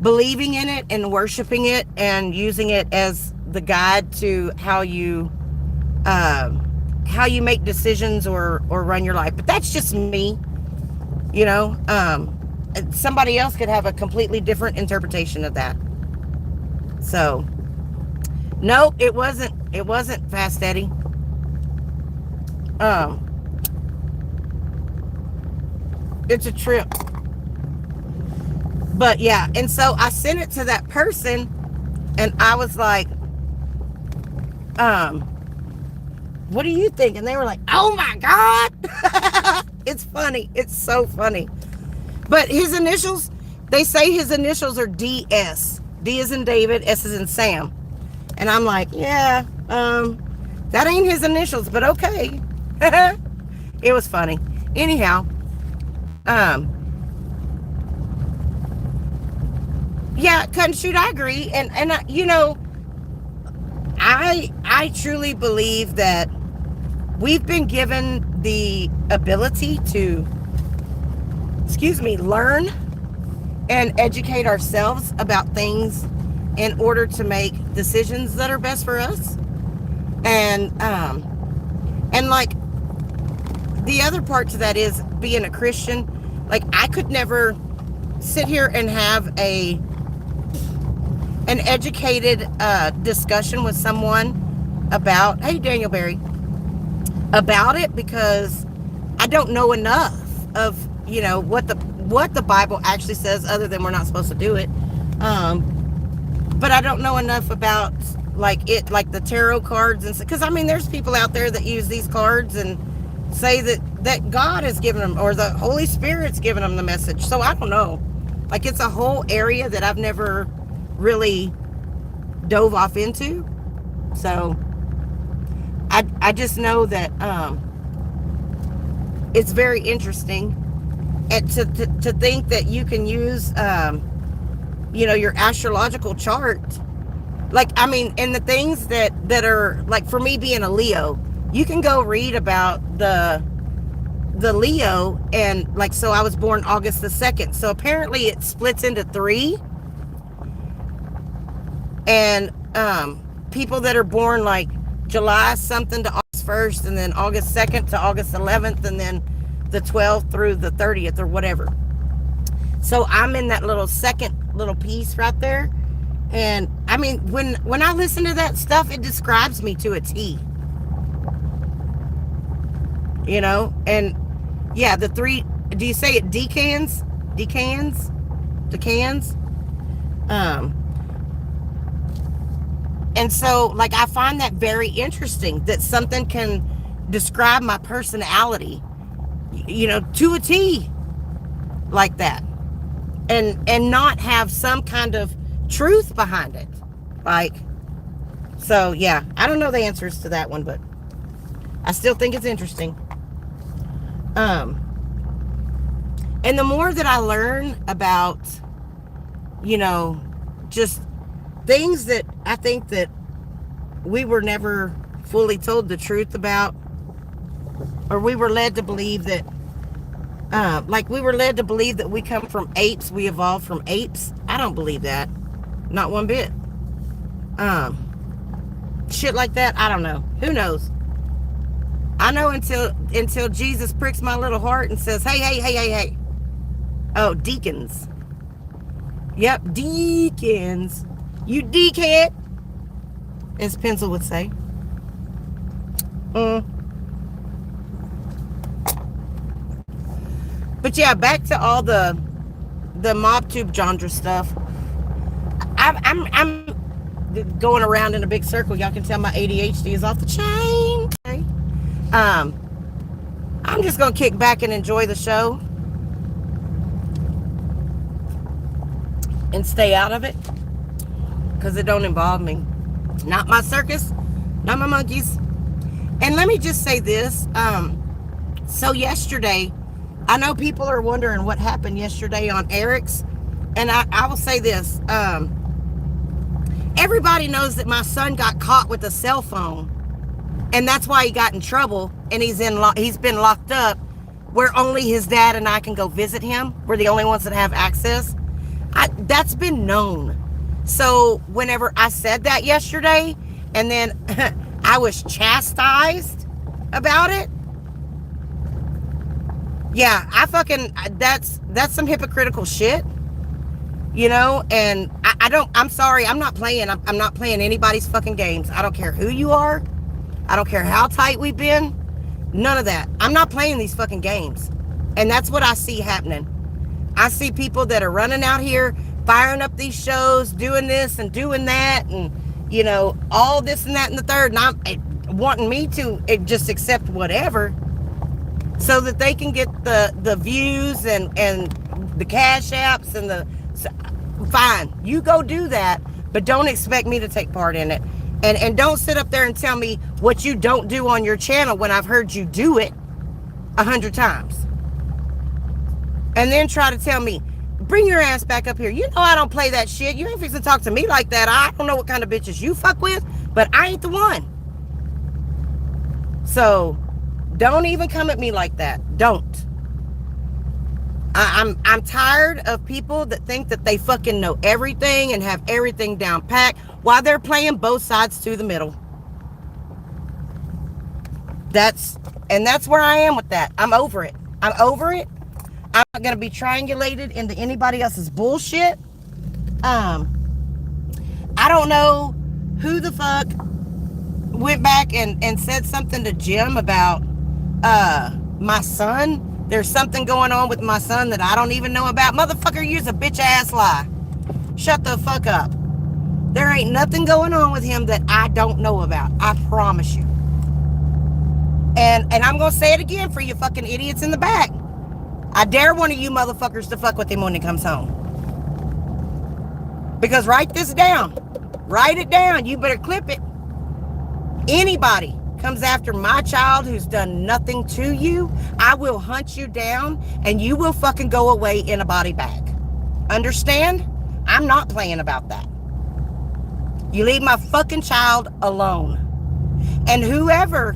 believing in it and worshiping it and using it as the guide to how you make decisions or run your life. But that's just me. Somebody else could have a completely different interpretation of that. So, no, it wasn't Fast Eddie. It's a trip. But yeah, and so I sent it to that person, and I was like, what do you think? And they were like, oh my God. It's funny. It's so funny. But his initials, they say his initials are DS. D is in David, S is in Sam. And I'm like, yeah, that ain't his initials, but okay. It was funny. Anyhow, Yeah, cut and shoot, I agree. And you know, I truly believe that we've been given the ability to, learn and educate ourselves about things in order to make decisions that are best for us. And like, the other part to that is being a Christian. Like, I could never sit here and have an educated discussion with someone about, hey, Daniel Berry, about it, because I don't know enough of, you know, what the Bible actually says, other than we're not supposed to do it. But I don't know enough about like the tarot cards, and because I mean, there's people out there that use these cards and say that God has given them, or the Holy Spirit's given them the message. So I don't know. Like, it's a whole area that I've never really dove off into. So I just know that it's very interesting, and to think that you can use you know, your astrological chart. Like, I mean, and the things that are, like, for me being a Leo, you can go read about the Leo, and like, so I was born August the 2nd. So apparently it splits into 3. And people that are born like July something to August 1st, and then August 2nd to August 11th, and then the 12th through the 30th or whatever. So I'm in that little second little piece right there. And I mean, when I listen to that stuff, it describes me to a T. You know, and yeah, the 3, do you say it decans? Decans? Decans? And so, like, I find that very interesting, that something can describe my personality, you know, to a T, like that, and not have some kind of truth behind it. Like, so yeah, I don't know the answers to that one, but I still think it's interesting. And the more that I learn about, you know, just things that I think that we were never fully told the truth about, or we were led to believe that, like, we were led to believe that we come from apes, we evolved from apes. I don't believe that, not one bit. Shit like that, I don't know. Who knows? I know until Jesus pricks my little heart and says, hey. Oh, deacons. Yep, deacons. You deacon, as Pencil would say. But yeah, back to all the MobTube genre stuff. I'm going around in a big circle. Y'all can tell my ADHD is off the chain. Okay. I'm just gonna kick back and enjoy the show and stay out of it, because it don't involve me. Not my circus, not my monkeys. And let me just say this. So yesterday, I know people are wondering what happened yesterday on Eric's. And I will say this. Everybody knows that my son got caught with a cell phone. And that's why he got in trouble. And he's been locked up, where only his dad and I can go visit him. We're the only ones that have access. That's been known. So whenever I said that yesterday, and then I was chastised about it, yeah, that's some hypocritical shit, you know. And I'm sorry, I'm not playing anybody's fucking games. I don't care who you are. I don't care how tight we've been. None of that. I'm not playing these fucking games. And that's what I see happening. I see people that are running out here, firing up these shows, doing this and doing that, and, you know, all this and that and the third, and I'm wanting me to just accept whatever, so that they can get the views and the cash apps and fine, you go do that, but don't expect me to take part in it. And don't sit up there and tell me what you don't do on your channel when I've heard you do it 100 times. And then try to tell me, bring your ass back up here. You know I don't play that shit. You ain't fixing to talk to me like that. I don't know what kind of bitches you fuck with, but I ain't the one. So don't even come at me like that. Don't. I'm tired of people that think that they fucking know everything and have everything down packed while they're playing both sides to the middle. That's where I am with that. I'm over it. I'm over it. I'm not going to be triangulated into anybody else's bullshit. I don't know who the fuck went back and said something to Jim about my son. There's something going on with my son that I don't even know about. Motherfucker, you's a bitch ass lie. Shut the fuck up. There ain't nothing going on with him that I don't know about. I promise you. And I'm going to say it again for you fucking idiots in the back. I dare one of you motherfuckers to fuck with him when he comes home. Because write this down. Write it down. You better clip it. Anybody comes after my child who's done nothing to you, I will hunt you down and you will fucking go away in a body bag. Understand? I'm not playing about that. You leave my fucking child alone. And whoever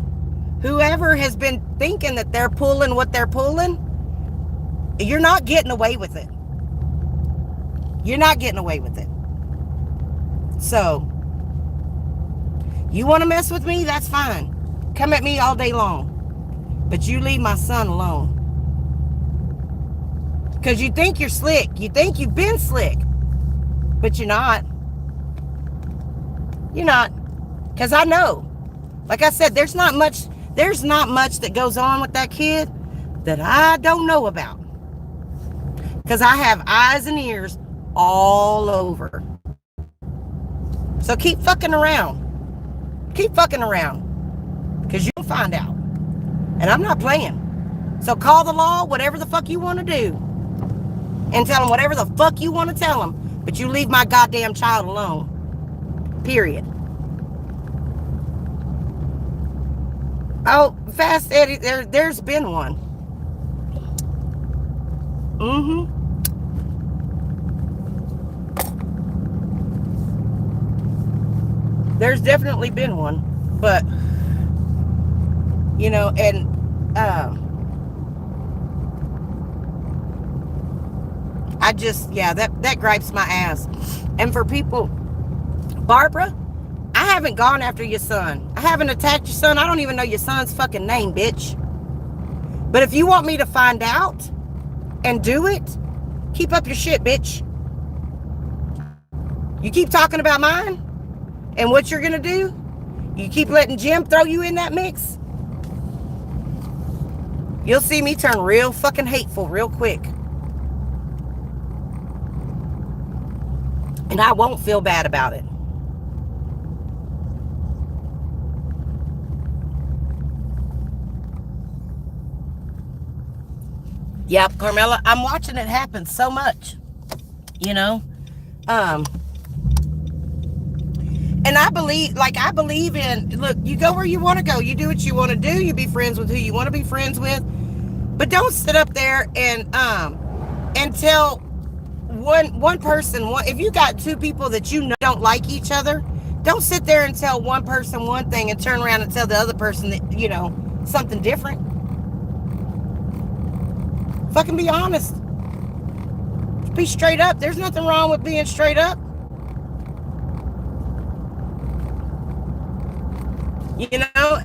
has been thinking that they're pulling what they're pulling, you're not getting away with it. You're not getting away with it. So, you want to mess with me? That's fine. Come at me all day long. But you leave my son alone. Because you think you're slick. You think you've been slick. But you're not. You're not. Because I know. Like I said, there's not much that goes on with that kid that I don't know about. Because I have eyes and ears all over. So keep fucking around. Keep fucking around. Because you'll find out. And I'm not playing. So call the law, whatever the fuck you want to do. And tell them whatever the fuck you want to tell them. But you leave my goddamn child alone. Period. Oh, Fast Eddie, there's been one. There's definitely been one. But, you know, and I just, yeah, that gripes my ass. And for people, Barbara, I haven't gone after your son. I haven't attacked your son. I don't even know your son's fucking name, bitch. But if you want me to find out and do it, keep up your shit, bitch. You keep talking about mine and what you're gonna do, you keep letting Jim throw you in that mix, you'll see me turn real fucking hateful real quick. And I won't feel bad about it. Yep, Carmela, I'm watching it happen so much, you know. And I believe in, look, you go where you want to go. You do what you want to do. You be friends with who you want to be friends with. But don't sit up there and tell one person, if you got two people that you know don't like each other, don't sit there and tell one person one thing and turn around and tell the other person that, you know, something different. Fucking be honest. Be straight up. There's nothing wrong with being straight up. You know,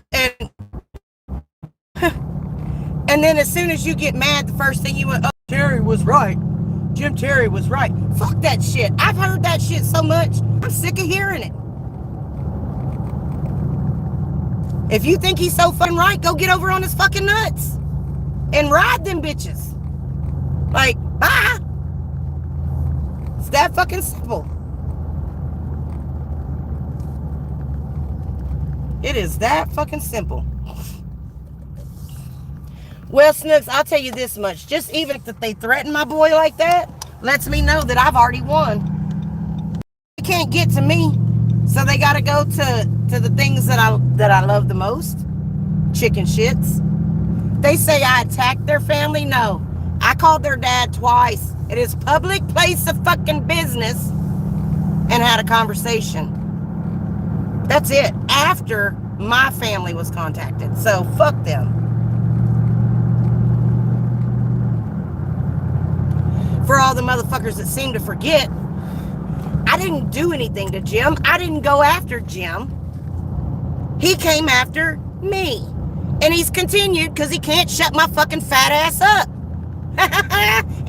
and then as soon as you get mad, the first thing you went, oh, Terry was right. Jim Terry was right. Fuck that shit. I've heard that shit so much. I'm sick of hearing it. If you think he's so fucking right, go get over on his fucking nuts and ride them bitches. Like, bye. It's that fucking simple. It is that fucking simple. Well, Snooks, I'll tell you this much. Just even if they threaten my boy like that, lets me know that I've already won. They can't get to me, so they gotta go to the things that I love the most. Chicken shits. They say I attacked their family. No. I called their dad twice at his public place of fucking business and had a conversation. That's it. After my family was contacted. So fuck them. For all the motherfuckers that seem to forget, I didn't do anything to Jim. I didn't go after Jim. He came after me. And he's continued because he can't shut my fucking fat ass up.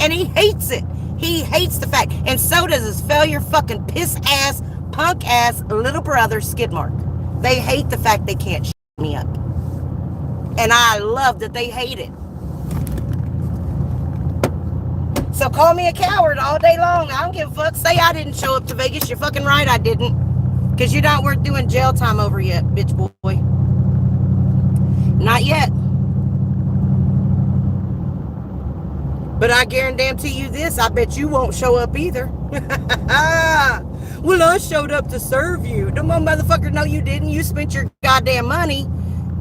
And he hates it. He hates the fact. And so does his failure fucking piss ass, punk ass little brother Skidmark. They hate the fact they can't shut me up. And I love that they hate it. So call me a coward all day long. I don't give a fuck. Say I didn't show up to Vegas. You're fucking right I didn't. Because you're not worth doing jail time over yet, bitch boy. Not yet. But I guarantee you this, I bet you won't show up either. Well, I showed up to serve you. No, motherfucker, no, you didn't. You spent your goddamn money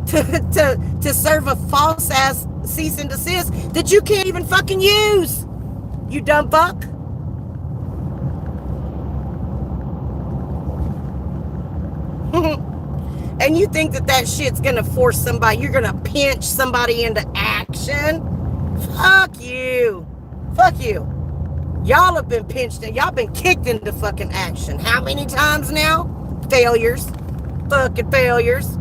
to serve a false ass cease and desist that you can't even fucking use. You dumb fuck. And you think that shit's gonna force somebody, you're gonna pinch somebody into action? Fuck you. Fuck you. Y'all have been pinched and y'all been kicked into fucking action. How many times now? Failures. Fucking failures.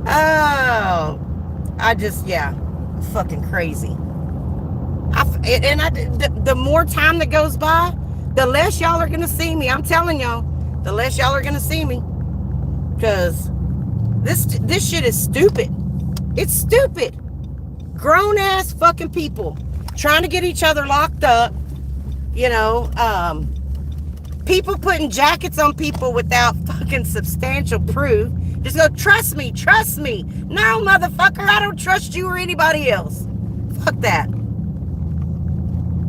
Oh, I just, yeah, fucking crazy. The more time that goes by, the less y'all are gonna see me. I'm telling y'all, the less y'all are gonna see me, because this shit is stupid. It's stupid. Grown ass fucking people trying to get each other locked up. You know, people putting jackets on people without fucking substantial proof. Just go, trust me, trust me. No, motherfucker, I don't trust you or anybody else. Fuck that.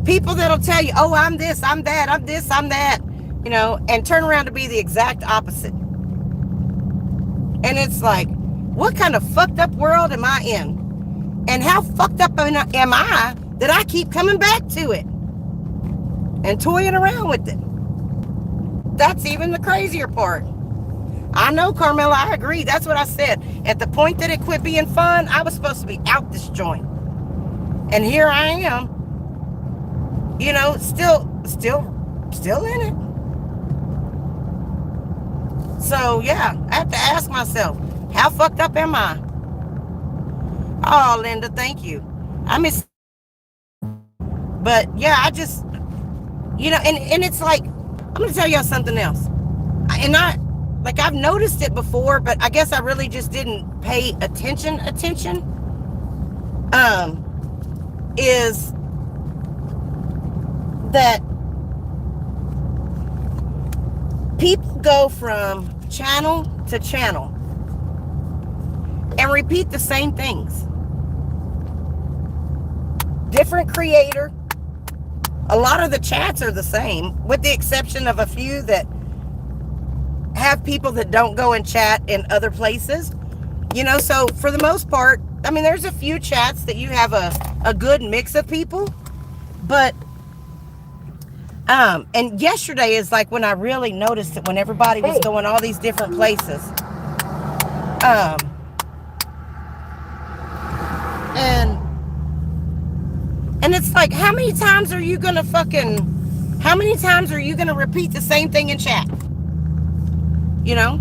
People that'll tell you, oh, I'm this, I'm that, I'm this, I'm that, you know, and turn around to be the exact opposite. And it's like, what kind of fucked up world am I in? And how fucked up am I that I keep coming back to it and toying around with it? That's even the crazier part. I know, Carmela, I agree. That's what I said. At the point that it quit being fun, I was supposed to be out this joint. And here I am, you know, still in it. So, yeah, I have to ask myself, how fucked up am I? Oh, Linda, thank you. I miss. But, yeah, I just, you know, and it's like, I'm going to tell y'all something else. And I've noticed it before, but I guess I really just didn't pay attention, is that people go from channel to channel and repeat the same things. Different creator. A lot of the chats are the same, with the exception of a few that have people that don't go and chat in other places. You know, so for the most part, I mean, there's a few chats that you have a good mix of people. But, and yesterday is like when I really noticed it, when everybody was going all these different places. And it's like, how many times are you going to repeat the same thing in chat? You know?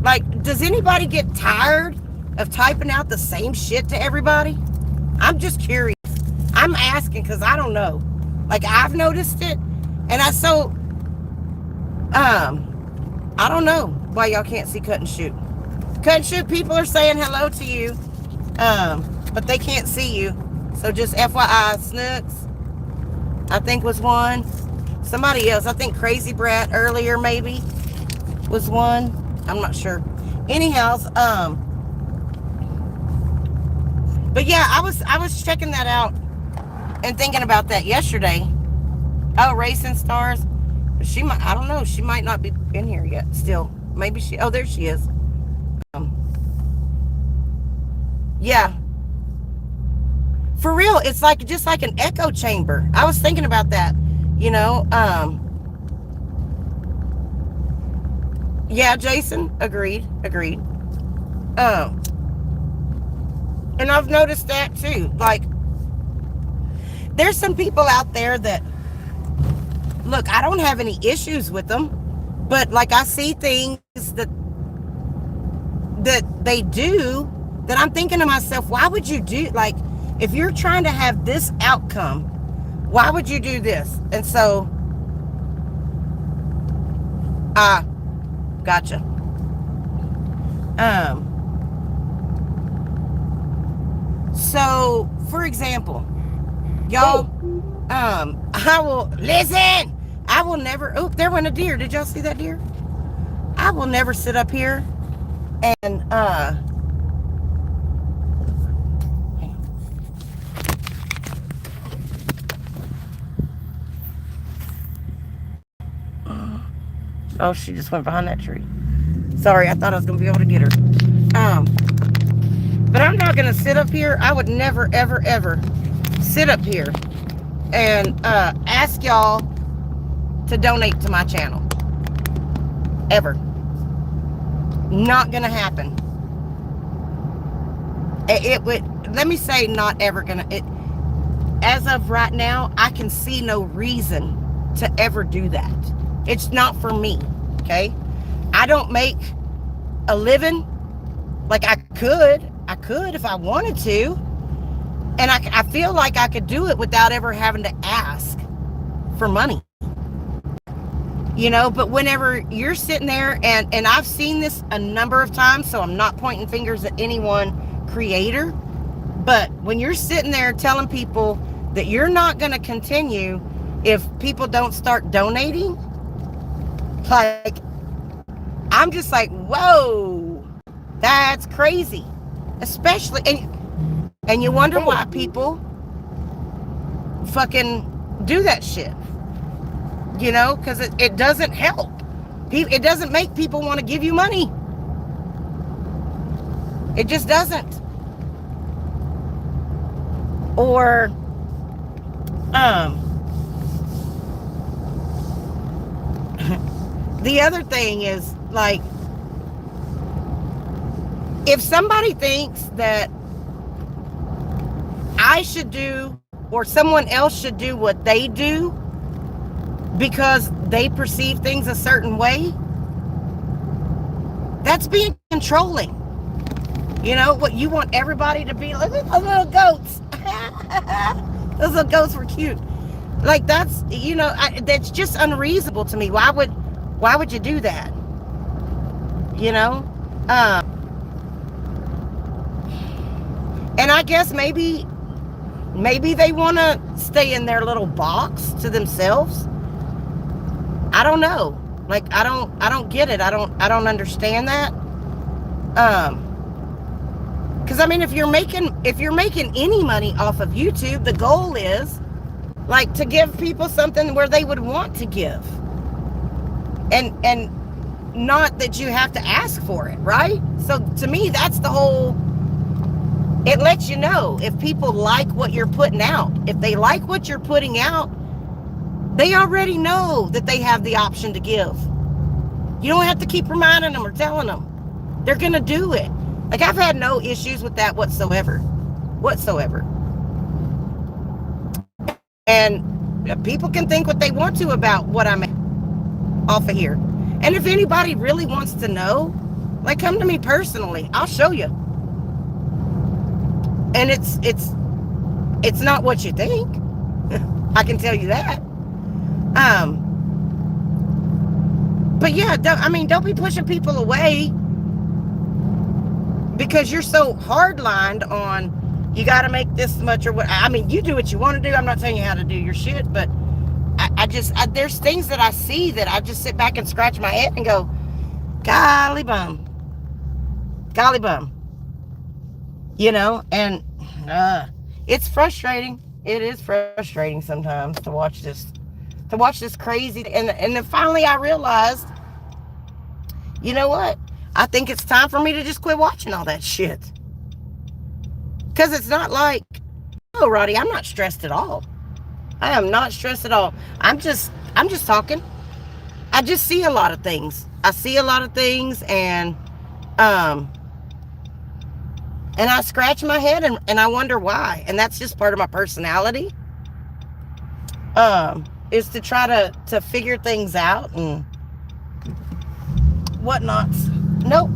Like, does anybody get tired of typing out the same shit to everybody? I'm just curious. I'm asking because I don't know. Like, I've noticed it. And I don't know why y'all can't see Cut and Shoot. Cut and Shoot, people are saying hello to you. But they can't see you. So just FYI, Snooks, I think was one. Somebody else, I think Crazy Brat earlier maybe was one. I'm not sure. Anyhow, but yeah, I was checking that out and thinking about that yesterday. Oh, Racing Stars. She might, I don't know, she might not be in here yet still. Maybe she, oh, there she is. Yeah. For real, it's like just like an echo chamber. I was thinking about that, you know. Yeah, Jason, agreed. And I've noticed that too. Like, there's some people out there that, look, I don't have any issues with them, but like I see things that they do that I'm thinking to myself, why would you do, like, if you're trying to have this outcome, why would you do this? And so, gotcha. So, for example, y'all, I will never, oh, there went a deer. Did y'all see that deer? I will never sit up here and, oh, she just went behind that tree. Sorry, I thought I was going to be able to get her. But I'm not going to sit up here. I would never, ever, ever sit up here and ask y'all to donate to my channel. Ever. Not going to happen. It would, let me say not ever going to. As of right now, I can see no reason to ever do that. It's not for me, okay? I don't make a living. Like, I could if I wanted to. And I feel like I could do it without ever having to ask for money. You know, but whenever you're sitting there, and I've seen this a number of times, so I'm not pointing fingers at any one creator, but when you're sitting there telling people that you're not going to continue if people don't start donating, like, I'm just like, whoa, that's crazy. Especially, and you wonder why people fucking do that shit. You know, because it doesn't help. It doesn't make people want to give you money. It just doesn't. Or, the other thing is, like, if somebody thinks that I should do, or someone else should do what they do because they perceive things a certain way, that's being controlling. You know, what you want everybody to be, look at those little goats. Those little goats were cute. Like, that's, you know, that's just unreasonable to me. Why would you do that? You know? And I guess maybe they want to stay in their little box to themselves. I don't know. Like, I don't get it. I don't understand that. Because I mean, if you're making any money off of YouTube, the goal is, like, to give people something where they would want to give, and not that you have to ask for it, right? So to me, that's the whole. It lets you know if people like what you're putting out. If they like what you're putting out, they already know that they have the option to give. You don't have to keep reminding them or telling them. They're going to do it. Like, I've had no issues with that whatsoever. And people can think what they want to about what I'm off of here. And if anybody really wants to know, like, come to me personally. I'll show you. And it's not what you think. I can tell you that. But yeah, don't be pushing people away because you're so hardlined on, you got to make this much or what. I mean, you do what you want to do. I'm not telling you how to do your shit, but there's things that I see that I just sit back and scratch my head and go, golly bum. You know, and it's frustrating. It is frustrating sometimes to watch this crazy. And then finally I realized, you know what? I think it's time for me to just quit watching all that shit. Because it's not like, oh, Roddy, I'm not stressed at all. I am not stressed at all. I'm just talking. I just see a lot of things. I see a lot of things, um and I scratch my head, and I wonder why. And that's just part of my personality. Is to try to figure things out and whatnots. Nope.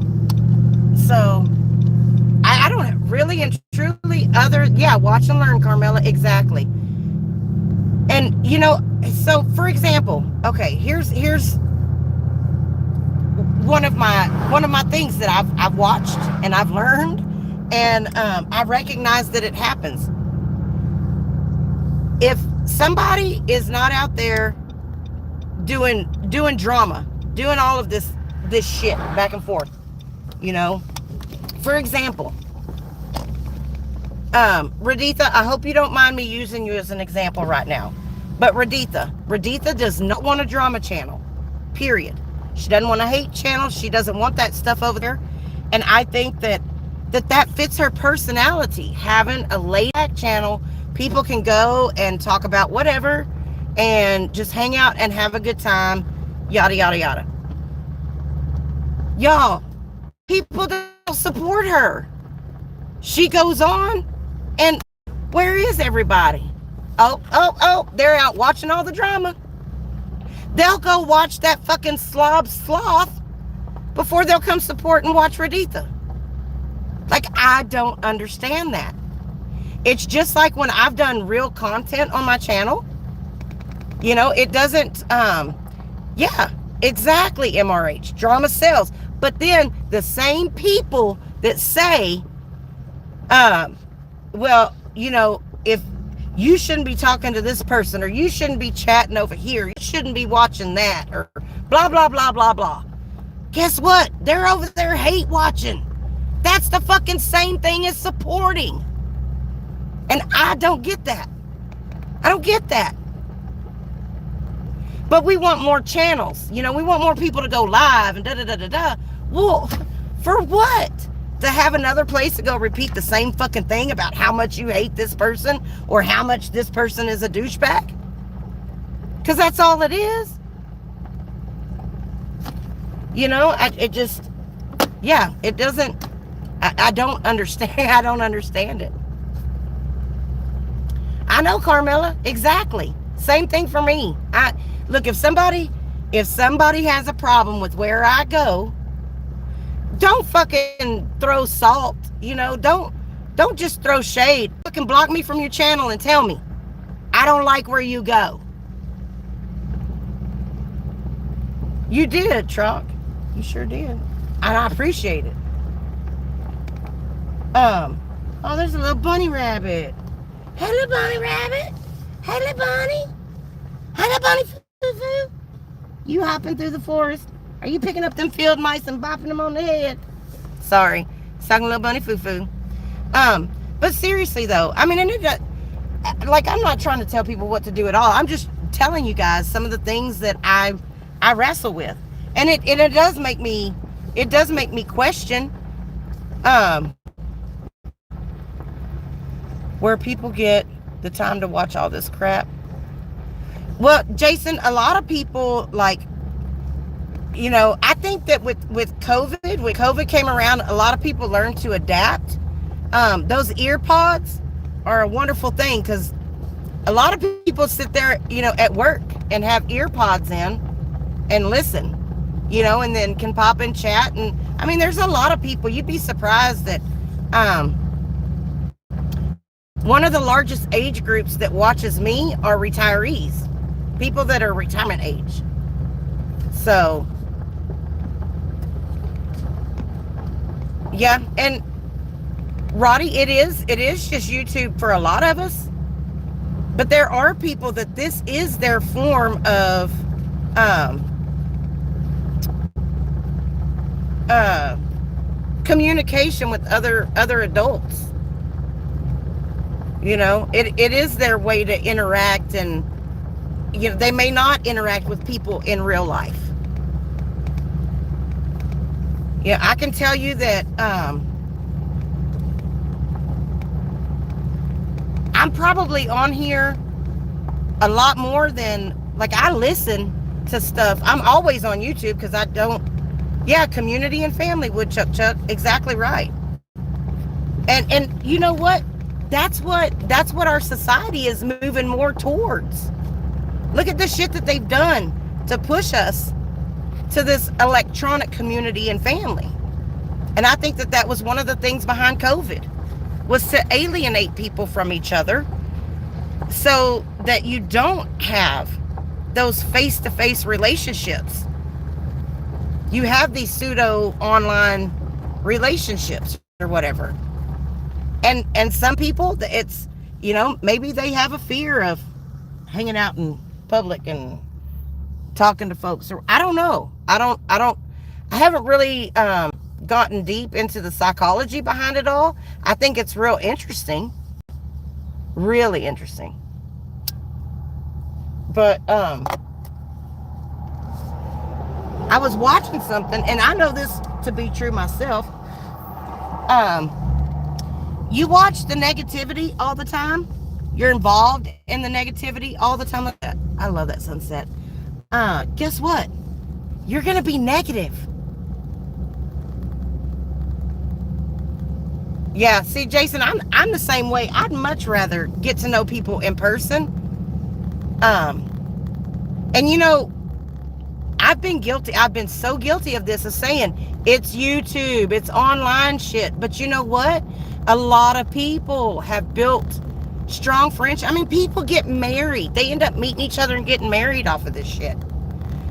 So I don't really and truly watch and learn, Carmela, exactly. And so for example, okay, here's one of my things that I've watched and I've learned, and I recognize that it happens. If somebody is not out there doing drama, doing all of this shit back and forth, for example, Raditha, I hope you don't mind me using you as an example right now, but Raditha does not want a drama channel, period. She doesn't want a hate channel. She doesn't want that stuff over there. And I think that fits her personality, having a laid back channel. People can go and talk about whatever and just hang out and have a good time, yada, yada, yada. Y'all, people don't support her. She goes on, and where is everybody? Oh, they're out watching all the drama. They'll go watch that fucking sloth before they'll come support and watch Raditha. Like, I don't understand that. It's just like when I've done real content on my channel, it doesn't, yeah, exactly, MRH, drama sells. But then the same people that say, well, if you shouldn't be talking to this person, or you shouldn't be chatting over here, you shouldn't be watching that, or blah, blah, blah, blah, blah. Guess what? They're over there hate watching. That's the fucking same thing as supporting. And I don't get that. I don't get that. But we want more channels. We want more people to go live and da-da-da-da-da. Well, for what? To have another place to go repeat the same fucking thing about how much you hate this person or how much this person is a douchebag? Because that's all it is. It just, yeah, it doesn't, I don't understand. I don't understand it. I know, Carmela, exactly. Same thing for me. Look, if somebody has a problem with where I go, don't fucking throw salt, don't just throw shade. Fucking block me from your channel and tell me I don't like where you go. You did, Truck. You sure did. And I appreciate it. Oh, there's a little bunny rabbit. Hello, bunny rabbit. Hello, bunny. Hello, bunny foo-foo. You hopping through the forest. Are you picking up them field mice and bopping them on the head? Sorry. Talking little bunny foo-foo. But seriously, though, I mean, I'm not trying to tell people what to do at all. I'm just telling you guys some of the things that I wrestle with. And it does make me question, where people get the time to watch all this crap. Well, Jason, a lot of people, I think that with COVID, when COVID came around, a lot of people learned to adapt. Those ear pods are a wonderful thing, because a lot of people sit there, at work and have ear pods in and listen, and then can pop in chat. And I mean, there's a lot of people, you'd be surprised that, one of the largest age groups that watches me are retirees, people that are retirement age. So, yeah, and Roddy, it is just YouTube for a lot of us, but there are people that this is their form of communication with other adults. It is their way to interact, and they may not interact with people in real life. Yeah, I can tell you that I'm probably on here a lot more than, like, I listen to stuff. I'm always on YouTube because I don't, yeah, community and family, Woodchuck Chuck, exactly right. And you know what? That's what our society is moving more towards. Look at the shit that they've done to push us to this electronic community and family. And I think that was one of the things behind COVID, was to alienate people from each other so that you don't have those face-to-face relationships. You have these pseudo online relationships or whatever. And some people, it's, you know, maybe they have a fear of hanging out in public and talking to folks, or I don't know. I haven't really gotten deep into the psychology behind it all. I think it's real interesting. Really interesting. But I was watching something, and I know this to be true myself. You watch the negativity all the time. You're involved in the negativity all the time. I love that sunset. Guess what? You're gonna be negative. Yeah, see, Jason, I'm the same way. I'd much rather get to know people in person. And you know, I've been so guilty of this, of saying it's YouTube, it's online shit. But you know what? A lot of people have built strong friendship. I mean, people get married. They end up meeting each other and getting married off of this shit.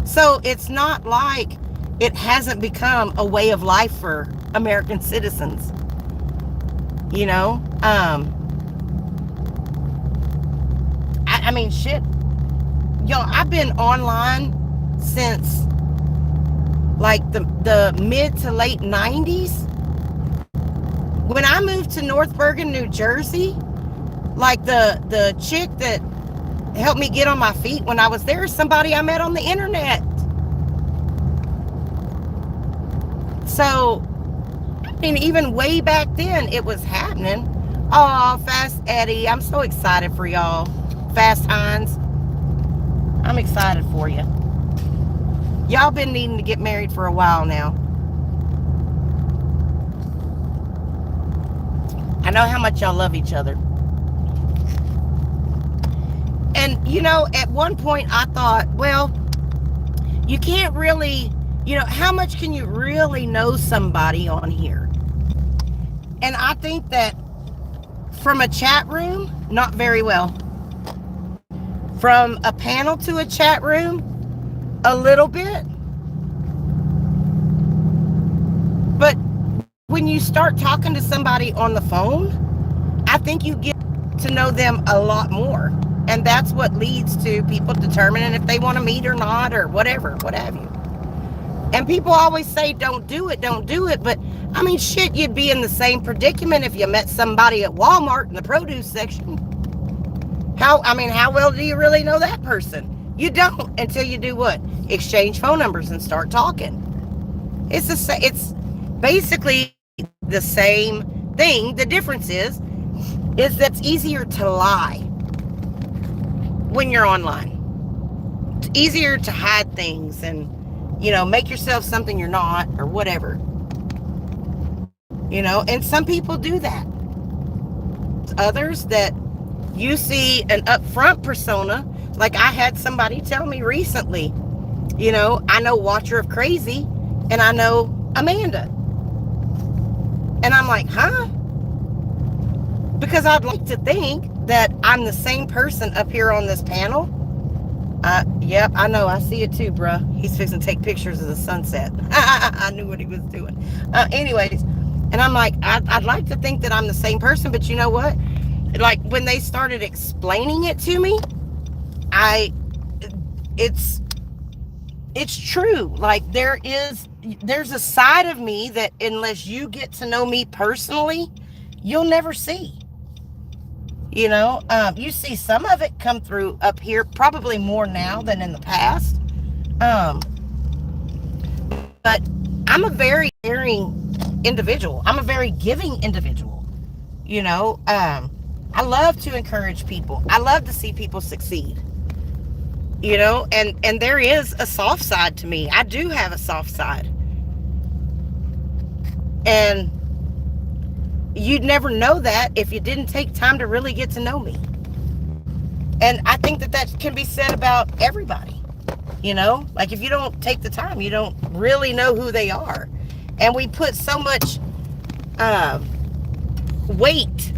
So it's not like it hasn't become a way of life for American citizens. You know? I mean, shit. Yo, I've been online since like the mid to late 90s. When I moved to North Bergen, New Jersey, like the chick that helped me get on my feet when I was there, somebody I met on the internet. So, I mean, even way back then, it was happening. Oh, Fast Eddie, I'm so excited for y'all. Fast Hines, I'm excited for you. Y'all been needing to get married for a while now. I know how much y'all love each other. And, you know, at one point I thought, well, you can't really, you know, how much can you really know somebody on here? And I think that from a chat room, not very well. From a panel to a chat room, a little bit. But when you start talking to somebody on the phone, I think you get to know them a lot more. And that's what leads to people determining if they want to meet or not, or whatever, what have you. And people always say, don't do it. But I mean, shit, you'd be in the same predicament if you met somebody at Walmart in the produce section. How well do you really know that person? You don't, until you do what? Exchange phone numbers and start talking. It's basically the same thing. The difference is that it's easier to lie when you're online. It's easier to hide things and, you know, make yourself something you're not, or whatever. You know, and some people do that. Others that you see an upfront persona, like I had somebody tell me recently, you know, I know Watcher of Crazy and I know Amanda. And I'm like, huh? Because I'd like to think that I'm the same person up here on this panel. Yep, I know. I see it too, bruh. He's fixing to take pictures of the sunset. I knew what he was doing. Anyways, and I'm like, I'd like to think that I'm the same person, but you know what? Like, when they started explaining it to me, it's true. Like, there's a side of me that unless you get to know me personally, you'll never see. You know, you see some of it come through up here, probably more now than in the past. But I'm a very caring individual. I'm a very giving individual. You know, I love to encourage people. I love to see people succeed. You know, and there is a soft side to me. I do have a soft side. And you'd never know that if you didn't take time to really get to know me. And I think that that can be said about everybody. You know, like if you don't take the time, you don't really know who they are. And we put so much weight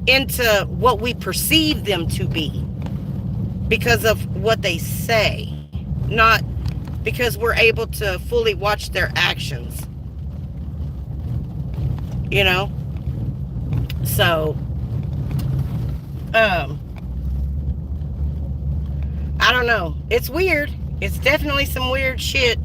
into what we perceive them to be because of what they say, not because we're able to fully watch their actions. You know? So, I don't know. It's weird. It's definitely some weird shit.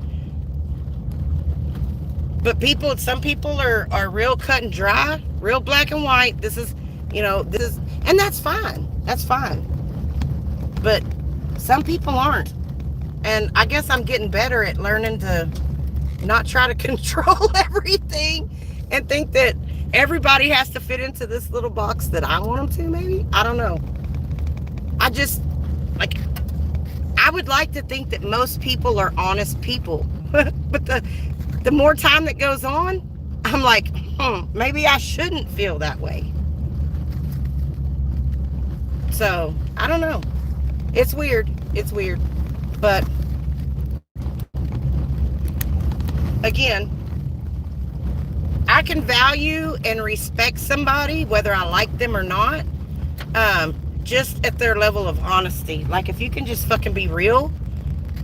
But some people are real cut and dry, real black and white. This is, and that's fine. That's fine. But some people aren't. And I guess I'm getting better at learning to not try to control everything and think that everybody has to fit into this little box that I want them to, maybe. I don't know. I would like to think that most people are honest people. But the more time that goes on, I'm like, maybe I shouldn't feel that way. So, I don't know. It's weird. It's weird. But, again, I can value and respect somebody, whether I like them or not, just at their level of honesty. Like, if you can just fucking be real,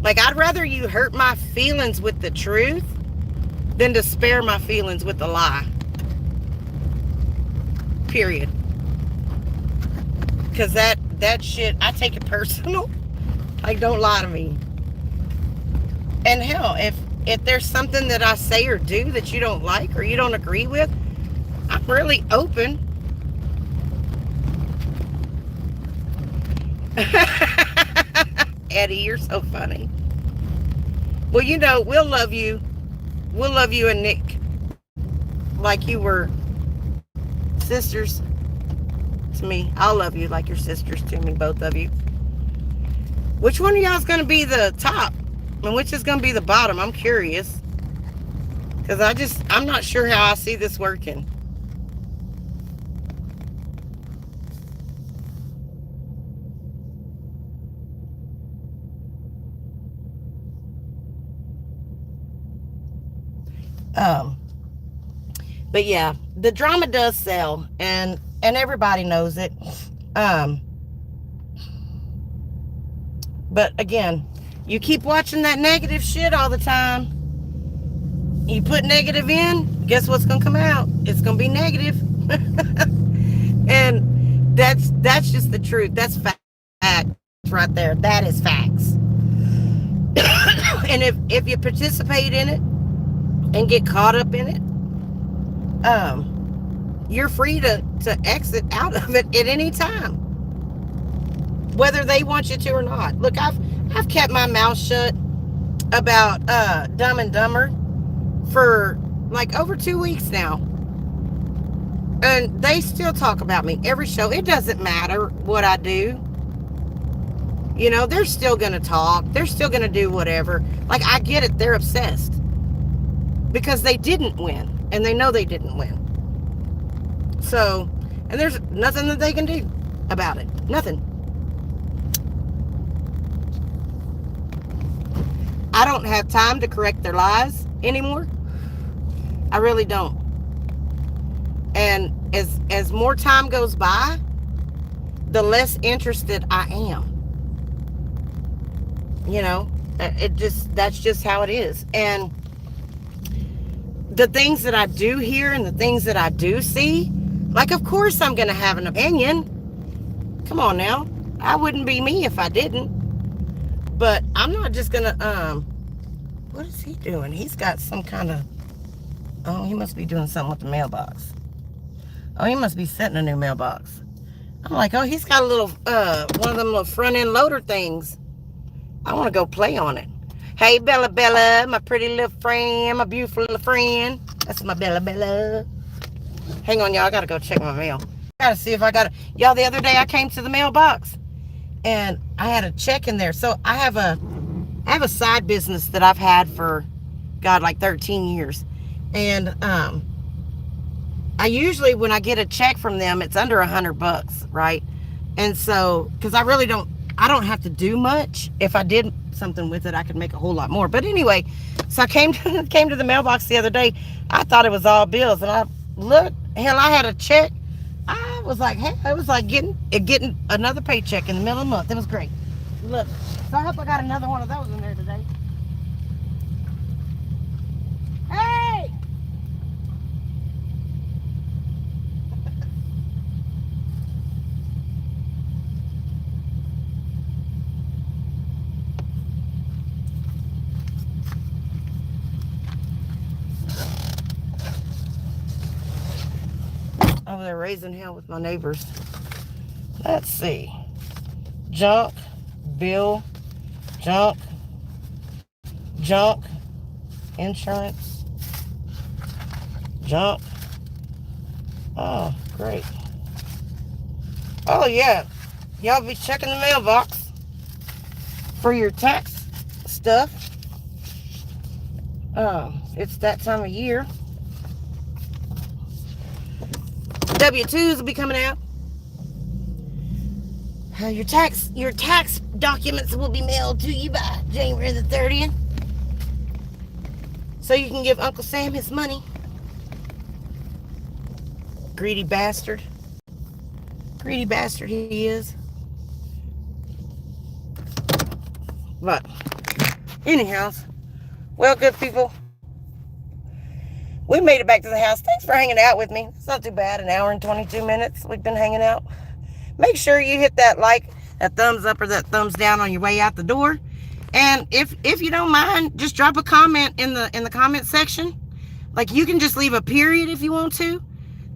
like, I'd rather you hurt my feelings with the truth than to spare my feelings with a lie. Period. Because that shit, I take it personal. Like, don't lie to me. And hell, if there's something that I say or do that you don't like or you don't agree with, I'm really open. Eddie, you're so funny. Well, we'll love you. We'll love you and Nick like you were sisters to me. I'll love you like your sisters to me, both of you. Which one of y'all is going to be the top and which is going to be the bottom? I'm curious. Because I'm not sure how I see this working. But yeah, the drama does sell, and everybody knows it. But again, you keep watching that negative shit all the time. You put negative in, guess what's gonna come out? It's gonna be negative. And that's just the truth. That's facts right there. That is facts. And if you participate in it and get caught up in it, you're free to exit out of it at any time, whether they want you to or not. Look, I've kept my mouth shut about Dumb and Dumber for like over 2 weeks now, and they still talk about me every show. It doesn't matter what I do. They're still gonna talk. They're still gonna do whatever. Like, I get it. They're obsessed because they didn't win. And they know they didn't win. So, and there's nothing that they can do about it. Nothing. I don't have time to correct their lies anymore. I really don't. And as more time goes by, the less interested I am. That's just how it is. And the things that I do hear and the things that I do see, like, of course I'm going to have an opinion. Come on now. I wouldn't be me if I didn't. But I'm not just going to, what is he doing? He's got some kind of, he must be doing something with the mailbox. Oh, he must be setting a new mailbox. I'm like, he's got a little, one of them little front end loader things. I want to go play on it. Hey, Bella Bella, my pretty little friend, my beautiful little friend. That's my Bella Bella. Hang on, y'all. I got to go check my mail. gotta see if I got it. Y'all, the other day I came to the mailbox and I had a check in there. So I have a side business that I've had for, God, like 13 years. And I usually, when I get a check from them, it's under $100, right? And so, because I don't have to do much. If I did something with it, I could make a whole lot more. But anyway, so I came to the mailbox the other day. I thought it was all bills, and I looked. Hell, I had a check. I was like, hey, it was like getting another paycheck in the middle of the month. It was great. Look, so I hope I got another one of those in there today. Hey! Over there raising hell with my neighbors. Let's see. Junk, bill, junk, insurance, junk. Oh, great. Oh, yeah. Y'all be checking the mailbox for your tax stuff. It's that time of year. W-2s will be coming out. Your tax documents will be mailed to you by January the 30th. So you can give Uncle Sam his money. Greedy bastard. Greedy bastard he is. But anyhow, well, good people, we made it back to the house. Thanks for hanging out with me. It's not too bad. An hour and 22 minutes we've been hanging out. Make sure you hit that like, that thumbs up, or that thumbs down on your way out the door. And if you don't mind, just drop a comment in the comment section. Like, you can just leave a period if you want to.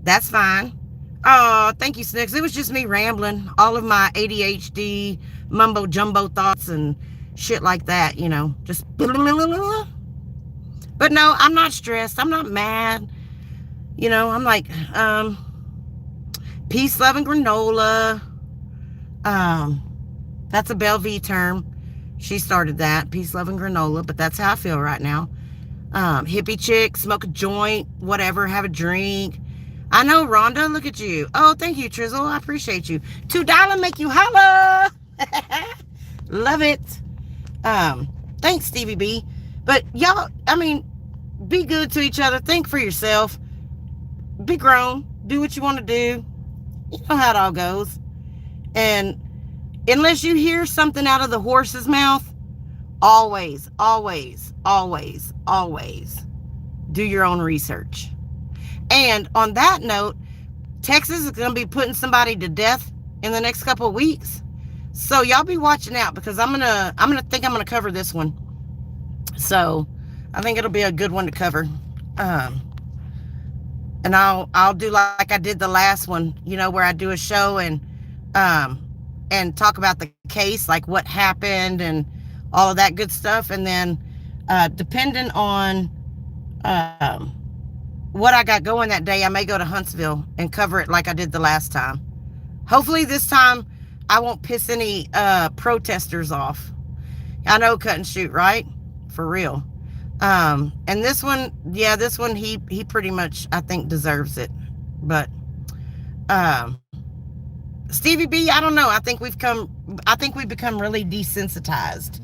That's fine. Oh, thank you, Snicks. It was just me rambling. All of my ADHD mumbo jumbo thoughts and shit like that, you know. Just blah, blah, blah, blah, blah. But no, I'm not stressed. I'm not mad. You know, I'm like, peace, love, and granola. That's a Belle term. She started that, peace, love, and granola. But that's how I feel right now. Hippie chick, smoke a joint, whatever, have a drink. I know, Rhonda, look at you. Oh, thank you, Trizzle. I appreciate you. $2 make you holla. Love it. Thanks, Stevie B. But y'all, I mean, be good to each other. Think for yourself. Be grown. Do what you want to do. You know how it all goes. And unless you hear something out of the horse's mouth, always, always, always, always do your own research. And on that note, Texas is going to be putting somebody to death in the next couple of weeks. So y'all be watching out, because I'm gonna cover this one. So I think it'll be a good one to cover. And I'll do like I did the last one, you know, where I do a show and talk about the case, like what happened and all of that good stuff. And then depending on what I got going that day, I may go to Huntsville and cover it like I did the last time. Hopefully this time I won't piss any protesters off. I know, cut and shoot, right? For real. And this one, yeah, this one, he pretty much, I think, deserves it. But Stevie B, I don't know. I think we've become really desensitized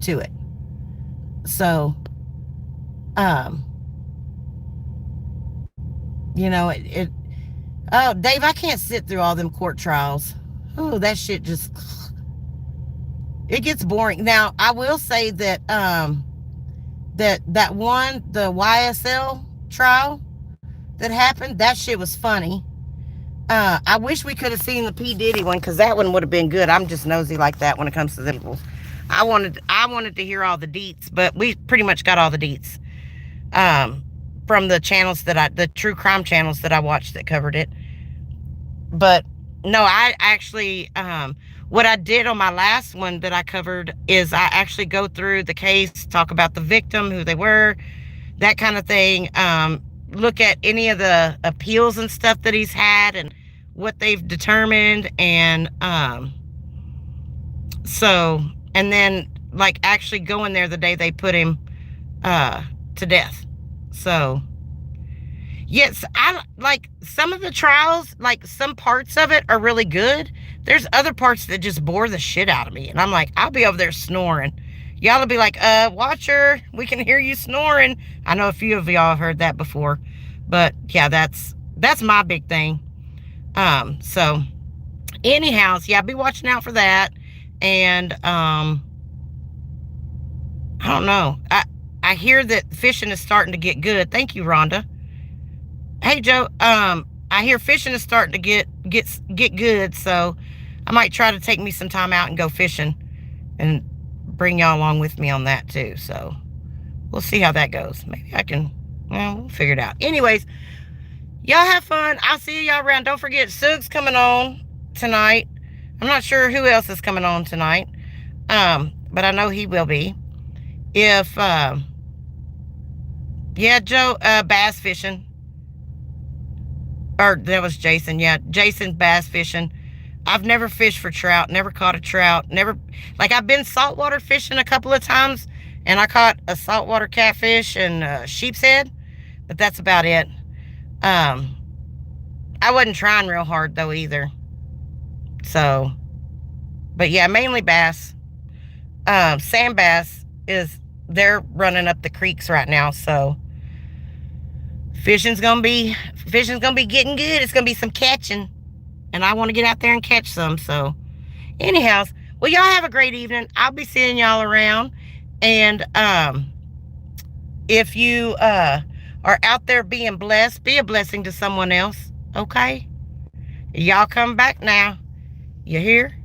to it. So, you know, oh, Dave, I can't sit through all them court trials. Oh, that shit just, it gets boring. Now, I will say that, that one, the YSL trial that happened, that shit was funny. I wish we could have seen the P. Diddy one, because that one would have been good. I'm just nosy like that when it comes to the people. I wanted to hear all the deets, but we pretty much got all the deets from the channels the true crime channels that I watched that covered it. But no, I actually, what I did on my last one that I covered is I actually go through the case, talk about the victim, who they were, that kind of thing. Look at any of the appeals and stuff that he's had and what they've determined, and so, and then like actually going there the day they put him to death. So yes, I like some of the trials, like some parts of it are really good. There's other parts that just bore the shit out of me, and I'm like, I'll be over there snoring. Y'all will be like, watcher, we can hear you snoring. I know a few of y'all have heard that before, but yeah, that's my big thing. So anyhow, yeah, be watching out for that. And I don't know. I hear that fishing is starting to get good. Thank you, Rhonda. Hey, Joe. I hear fishing is starting to get good, so I might try to take me some time out and go fishing, and bring y'all along with me on that too. So we'll see how that goes. Maybe I can. Well, we'll figure it out. Anyways, y'all have fun. I'll see y'all around. Don't forget, Sug's coming on tonight. I'm not sure who else is coming on tonight, but I know he will be. If yeah, Joe, bass fishing. Or that was Jason. Yeah, Jason bass fishing. I've never fished for trout, never caught a trout, never, like I've been saltwater fishing a couple of times, and I caught a saltwater catfish and sheep's head, but that's about it. I wasn't trying real hard though either. So, but yeah, mainly bass. Sand bass they're running up the creeks right now, so fishing's gonna be getting good. It's gonna be some catching, and I want to get out there and catch some. So anyhow, well, y'all have a great evening. I'll be seeing y'all around, and if you are out there being blessed, be a blessing to someone else. Okay, y'all come back now. You hear?